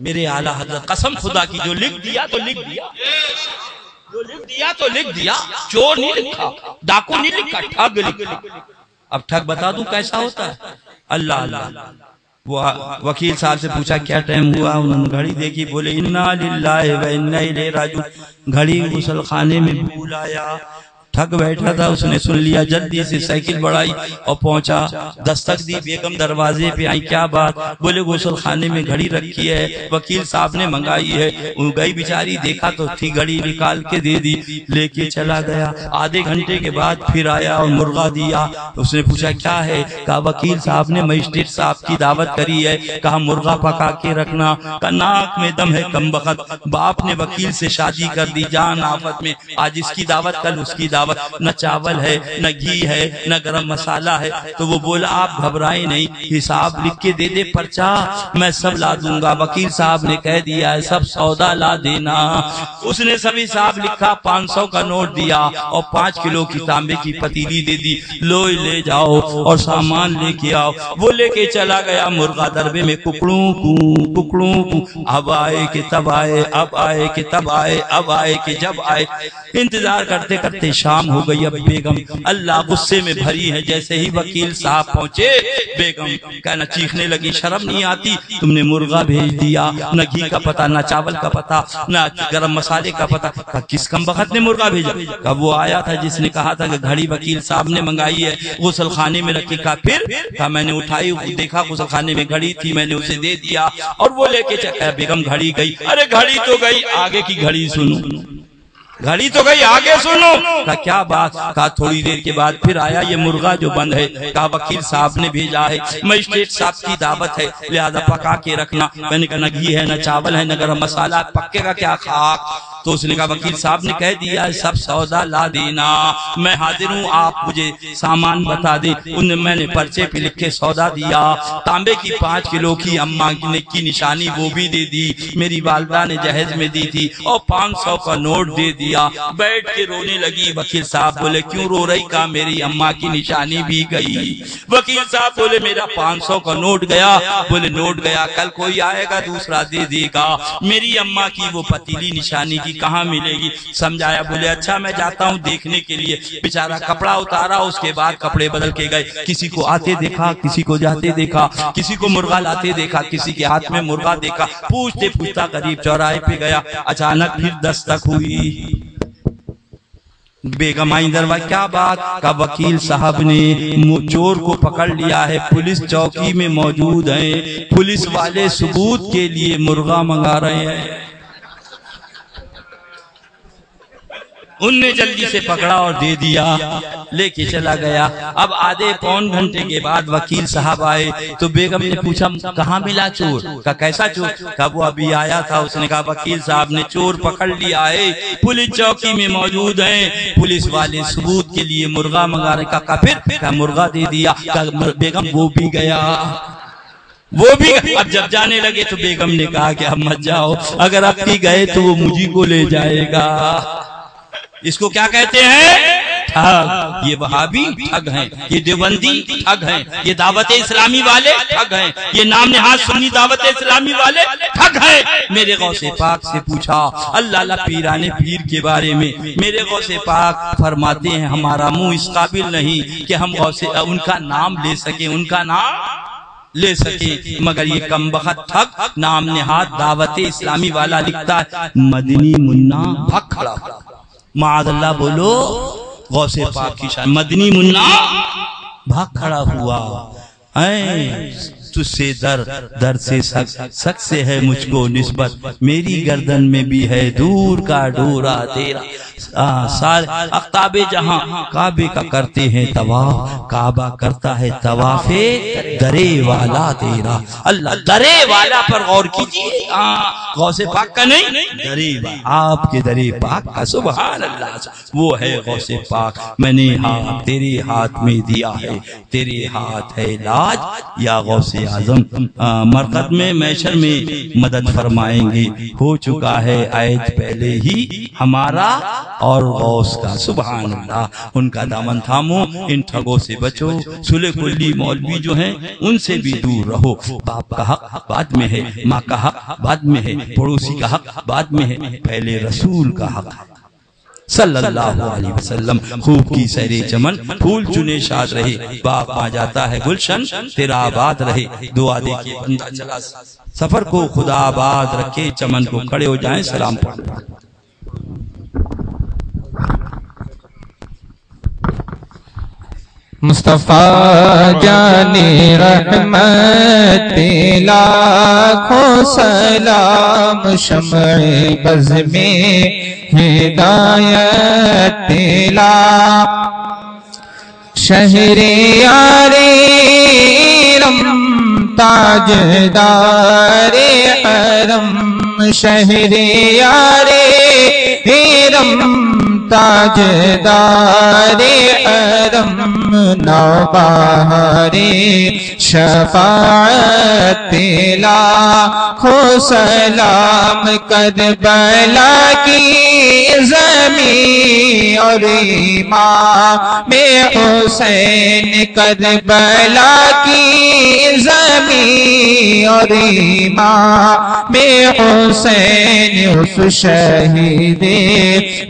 میرے اعلیٰ حضرت قسم خدا کی جو لکھ دیا تو لکھ دیا، جو لکھ دیا تو لکھ دیا، چور نہیں لکھا، ڈاکو نہیں لکھا، ٹھگ لکھا۔ اب ٹھگ بتا دوں کیسا ہوتا ہے؟ اللہ اللہ۔ وہ وکیل صاحب سے پوچھا کیا ٹائم ہوا؟ انہوں نے گھڑی دیکھی، بولے انا للہ و انا الیہ راجعون۔ گھڑی غسل خانے میں بھول آیا، ٹھگ بیٹھا تھا، اس نے سن لیا، جلدی سے سائیکل بڑھائی اور پہنچا، دستک دی، بیگم دروازے پہ آئی، کیا بات؟ بولے غسل خانے میں گھڑی رکھی ہے، وکیل صاحب نے منگائی ہے۔ گئی بیچاری، دیکھا تو تھی گھڑی، نکال کے دے دی، لے کے چلا گیا۔ آدھے گھنٹے کے بعد پھر آیا اور مرغا دیا۔ اس نے پوچھا کیا ہے؟ کہا وکیل صاحب نے مجسٹریٹ صاحب کی دعوت کری ہے، کہا مرغا پکا کے رکھنا۔ کہا ناک میں دم ہے کمبخت، باپ نے وکیل سے شادی کر دی جان آفت میں، آج اس کی دعوت کل اس کی دعوت، نہ چاول ہے نہ گھی ہے نہ گرم مسالہ ہے۔ تو وہ بولا آپ گھبرائیں نہیں، حساب لکھ کے دے دے پرچہ، میں سب لا دوں گا۔ وکیل صاحب نے کہہ دیا ہے سب سودا لا دینا۔ اس نے سب حساب لکھا، 500 کا نوٹ دیا اور 5 کلو کی تانبے کی پتیلی دے دی، لو لے جاؤ اور سامان لے کے آؤ۔ وہ لے کے چلا گیا، مرغا دربے میں ککڑوں کو، اب آئے کہ تب آئے، اب آئے کہ تب آئے، اب آئے کہ جب آئے۔ انتظار کرتے کرتے شام ہو گئی۔ اب بیگم اللہ غصے میں بھری ہے، جیسے ہی وکیل صاحب پہنچے بیگم کہنا چیخنے لگی، شرم نہیں آتی؟ تم نے مرغا بھیج دیا، نہ گھی کا پتہ، نہ چاول کا پتہ، نہ گرم مسالے کا پتہ۔ کہا کس کمبخت نے مرغا بھیجا؟ کہا وہ آیا تھا جس نے کہا تھا کہ گھڑی وکیل صاحب نے منگائی ہے، غسل خانے میں رکھی۔ کہا پھر؟ کہا میں نے اٹھائی، دیکھا غسل خانے میں گھڑی تھی، میں نے اسے دے دیا اور وہ لے کے چلا۔ بیگم گھڑی گئی، ارے گھڑی تو گئی، آگے کی گھڑی سنو، گھڑی تو گئی آگے سنو۔ کہا کیا بات؟ کہا تھوڑی دیر کے بعد پھر آیا، یہ مرغا جو بند ہے، کہا وکیل صاحب نے بھیجا ہے، مجسٹریٹ صاحب کی دعوت ہے، لہذا پکا کے رکھنا۔ میں نے کہا نہ گھی ہے نہ چاول ہے نہ گرم مسالہ، پکے گا کیا خاک؟ تو اس نے کہا وکیل صاحب نے کہہ دیا سب سودا لا دینا، میں حاضر ہوں، آپ مجھے سامان بتا دیں۔ میں نے پرچے پہ لکھ کے سودا دیا، تانبے کی 5 کلو کی اماں کی نشانی وہ بھی دے دی، میری والدہ نے جہیز میں دی تھی، اور 500 کا نوٹ دے دیا۔ بیٹھ کے رونے لگی۔ وکیل صاحب بولے کیوں رو رہی؟ کہا میری اماں کی نشانی بھی گئی۔ وکیل صاحب بولے میرا 500 کا نوٹ گیا۔ بولے نوٹ گیا، کل کوئی آئے گا دوسرا دے دے گا، میری اماں کی وہ پتیلی نشانی کی کہاں ملے گی؟ سمجھایا۔ بولے اچھا میں جاتا ہوں دیکھنے کے لیے۔ بیچارہ کپڑا اتارا، اس کے بعد کپڑے بدل کے گئے، کسی کو آتے دیکھا، کسی کو جاتے دیکھا، کسی کو مرغا لاتے دیکھا، کسی کے ہاتھ میں مرغا دیکھا، پوچھتے پوچھتا قریب چوراہے پہ گیا۔ اچانک پھر دستک ہوئی، بیگم آئی دروازے، کیا بات؟ کا وکیل صاحب نے چور کو پکڑ لیا ہے، پولیس چوکی میں موجود ہیں، پولیس والے ثبوت کے لیے مرغا منگا رہے ہیں۔ ان نے جلدی سے پکڑا اور دے دیا، لے کے چلا گیا۔ اب آدھے پون گھنٹے کے بعد وکیل صاحب آئے تو بیگم نے پوچھا کہاں ملا چور؟ کہا کیسا چور؟ کہا وہ ابھی آیا تھا، اس نے کہا وکیل صاحب نے چور پکڑ لیا ہے، پولیس چوکی میں موجود ہیں، پولیس والے ثبوت کے لیے مرغا منگا رہے۔ کہا پھر؟ کہا مرغا دے دیا۔ کہا بیگم وہ بھی گیا، وہ بھی گیا۔ اب جب جانے لگے تو بیگم نے کہا کہ اب مت جاؤ، اگر اب بھی گئے تو وہ مجھے کو لے جائے گا۔ اس کو کیا کہتے ہیں؟ ٹھگ۔ یہ وہابی ٹھگ ہیں، یہ دیوبندی ٹھگ ہیں، یہ دعوت اسلامی والے ٹھگ ہیں، یہ نام نہاد سنی دعوت اسلامی والے ٹھگ ہیں۔ میرے غوث پاک سے پوچھا اللہ اللہ پیران پیر کے بارے میں، میرے غوث پاک فرماتے ہیں ہمارا منہ اس قابل نہیں کہ ہم ان کا نام لے سکیں، ان کا نام لے سکے، مگر یہ کمبخت ٹھگ نام نہاد دعوت اسلامی والا لکھتا ہے مدنی منا بھگ کھڑا، معاذ اللہ بولو، غوث پاک کی شان، مدنی منا بھاگ کھڑا ہوا، تجھ سے در سے سک سے ہے مجھ کو نسبت، میری گردن میں بھی ہے دور کا ڈورا تیرا، سارے اقطاب جہاں کعبے کا کرتے ہیں طواف، کعبہ کرتا ہے طواف درے والا تیرا۔ اللہ درے والا پر غور کیجئے، غوث پاک کا نہیں، درے والا، آپ کے درے پاک کا، سبحان اللہ، وہ ہے غوث پاک۔ میں نے ہاتھ تیرے ہاتھ میں دیا ہے، تیرے ہاتھ ہے علاج یا غوث اعظم، مرقد میں محشر میں مدد فرمائیں گے، ہو چکا ہے عید پہلے ہی ہمارا اور غوث کا، سبحان اللہ. ان کا دامن تھامو، ان ٹھگوں سے بچو، سلے کلی مولوی جو ہیں ان سے بھی دور رہو. باپ کا حق بعد میں ہے، ماں کا حق بعد میں ہے، پڑوسی کا حق بعد میں ہے، پہلے رسول کا حق صلی اللہ علیہ وسلم. خوب کی سیرے چمن، پھول چنے شاد رہے، باپ آ جاتا ہے گلشن، تیرا آباد رہے. دعا دیکھیے بندہ چلا سفر کو، خدا آباد رکھے، چمن کو کھڑے ہو جائیں، سلام پڑھ. مصطفیٰ جانی رحمت لاکھوں سلام، شمع بز میں ہدایت لا، شہریار رم تاجدار حرم، شہریار رم تاجدار حرم، نوبہار شفاعت لاکھوں سلام، کربلا کی زمین اور امام حسین، کربلا کی زمین اور امام حسین، اس شہید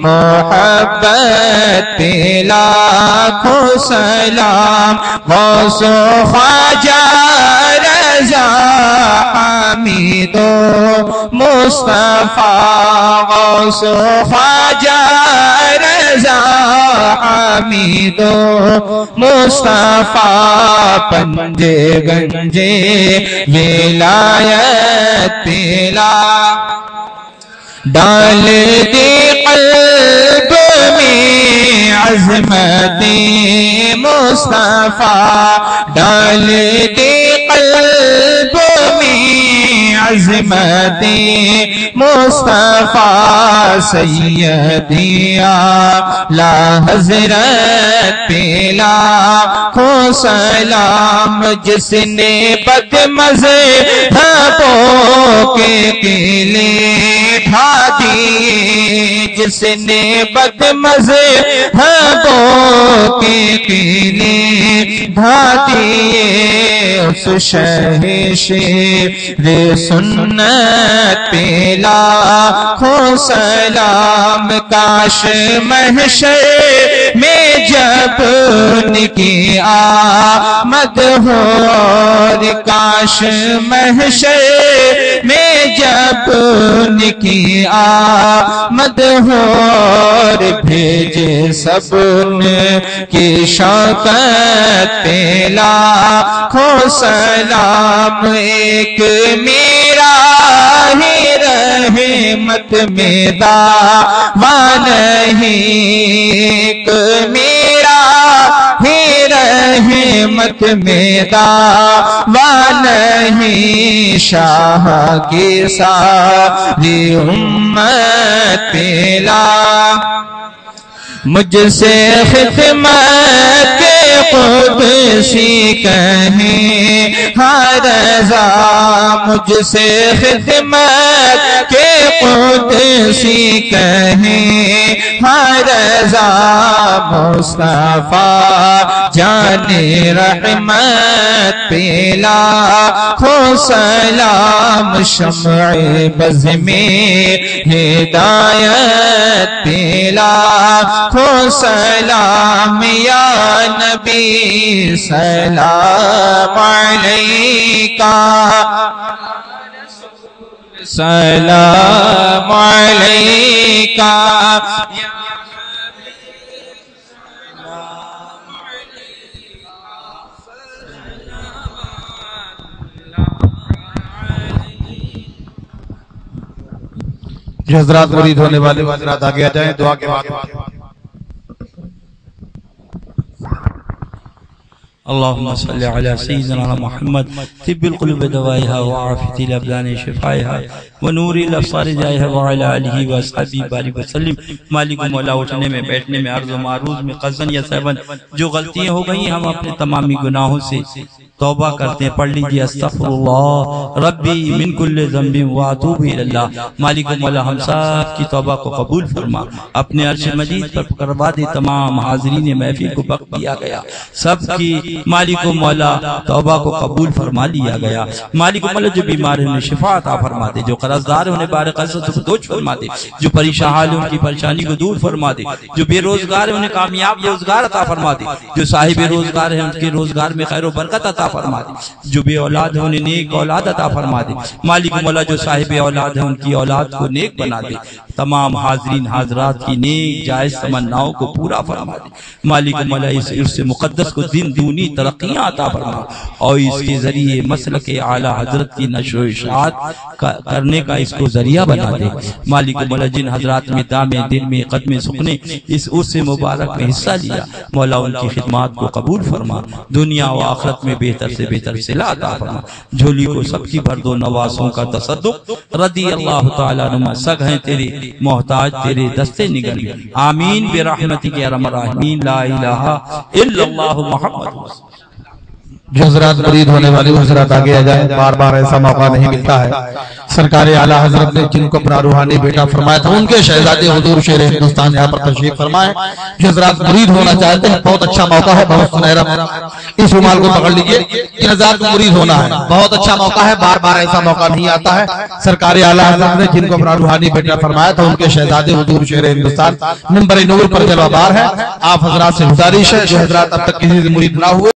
محبت لاکھوں سلام، غوث و خواجہ رضا حمید و مصطفیٰ، غوث و خواجہ رضا حمید و مصطفیٰ، پنجے گنجے ولایت لا، ڈال دی قلب میں عظمت مصطفیٰ، ڈال دی قلب میں عظمت مصطفیٰ، سیدی اعلیٰ حضرت پہ لاکھوں سلام، جس نے بد مذہبوں کے قلعے ڈھا دیے، جس نے بد مذہبوں کے قلعے ڈھا دیے، اس شہ شیر سنت پہ لاکھوں سلام، کاش محشر میں جب ان کی آمد ہو، اور کاش محشر میں جب ان کی آمد ہو، اور بھیجے سب ان کی شوکت پہ لاکھوں سلام، ایک میرا ہی رحمت میں دعویٰ نہیں، ایک میرا ہی رحمت میں دعویٰ نہیں، شاہ کی ساری امت پہ لا، مجھ سے خدمت کے قدسی کہیں ہر رضا، مجھ سے خدمت کے قدسی کہیں ہر رضا، مصطفیٰ جان رحمت پہ لاکھوں سلام، شمع بز میں ہدایت پہ لاکھوں سلام، یا نبی سلام علیکہ، سلام علیکہ، جو حضرات مرید ہونے والے حضرات آگے آ جائیں دعا کے بعد. اللهم صل على سيدنا محمد طب القلوب دوائها وعافية الأبدان شفائها و نور الابصار جائے وعلی آلہ و اصحابہ بارک وسلم۔ مالک و مولا اٹھنے میں بیٹھنے میں عرض و معروض میں قصداً یا سہواً جو غلطیاں ہو گئی ہم اپنے تمامی گناہوں سے توبہ کرتے ہیں، پڑھ لیجئے استغفر اللہ ربی من کل ذنب واتوب الی اللہ۔ مالک و مولا ہم سب کی توبہ کو قبول فرما، اپنے عرش مجید پر کروا دے، تمام حاضرین محفل کو بخش دیا گیا، سب کی مالک و مولا توبہ کو قبول فرما لیا گیا۔ مالک و مولا جو بیمار ہیں انہیں شفا عطا فرما دے، جو قرض دار ہیں انہیں بار قرض کو دوچ فرما دے، جو پریشان حال ہیں ان کی پریشانی کو دور فرما دے، جو بے روزگار ہیں انہیں کامیاب روزگار عطا فرما دے، جو صاحب روزگار ہیں ان کے روزگار میں خیر و برکت عطا فرما دے، جو بے اولاد ہیں انہیں نیک اولاد عطا فرما دے۔ مالک مولا جو صاحب اولاد ہیں ان کی اولاد کو نیک بنا دے، تمام حاضرین حاضرات کی نیک جائز تمناؤں کو پورا فرما دے۔ مالک مولا اس عرص مقدس کو دن دونی ترقیاں عطا فرما اور اس کے ذریعے مسلک اعلی حضرت کی نشر و اشاعت کرنے کا اس کو ذریعہ بنا دے۔ مالک مولا جن حضرات میں دامے دل میں قدم سکنے اس عرص مبارک میں حصہ لیا، مولا ان کی خدمات کو قبول فرما، دنیا و آخرت میں بہتر سے بہتر صلہ عطا فرما۔ جھولی کو سب کی بھر دو، نواسوں کا تصدق رضی اللہ تعالیٰ عنہ، سگ ہیں تیرے محتاج تیرے دستے نگل، آمین برحمتک یا ارحم الراحمین، لا الہ الا اللہ محمد۔ جو حضرات مرید ہونے والی حضرات آگے آ جائیں، بار بار ایسا موقع نہیں ملتا ہے۔ سرکار اعلیٰ حضرت نے جن کو اپنا روحانی بیٹا فرمایا تھا ان کے شہزادے حضور شیر ہندوستان یہاں پر تشریف فرمائے۔ جو حضرات مرید ہونا چاہتے ہیں بہت اچھا موقع ہے، بہت سنہرا اس رومال کو پکڑ لیجئے، جن حضرات کو مرید ہونا ہے بہت اچھا موقع ہے، بار بار ایسا موقع نہیں آتا ہے۔ سرکار اعلیٰ حضرت نے جن کو اپنا روحانی بیٹا فرمایا تھا ان کے شہزادے حضور شیر ہندوستان منبر نور پر جلوہ بار ہے۔ آپ حضرات سے گزارش ہے جو حضرات اب تک کسی سے مرید نہ ہوئے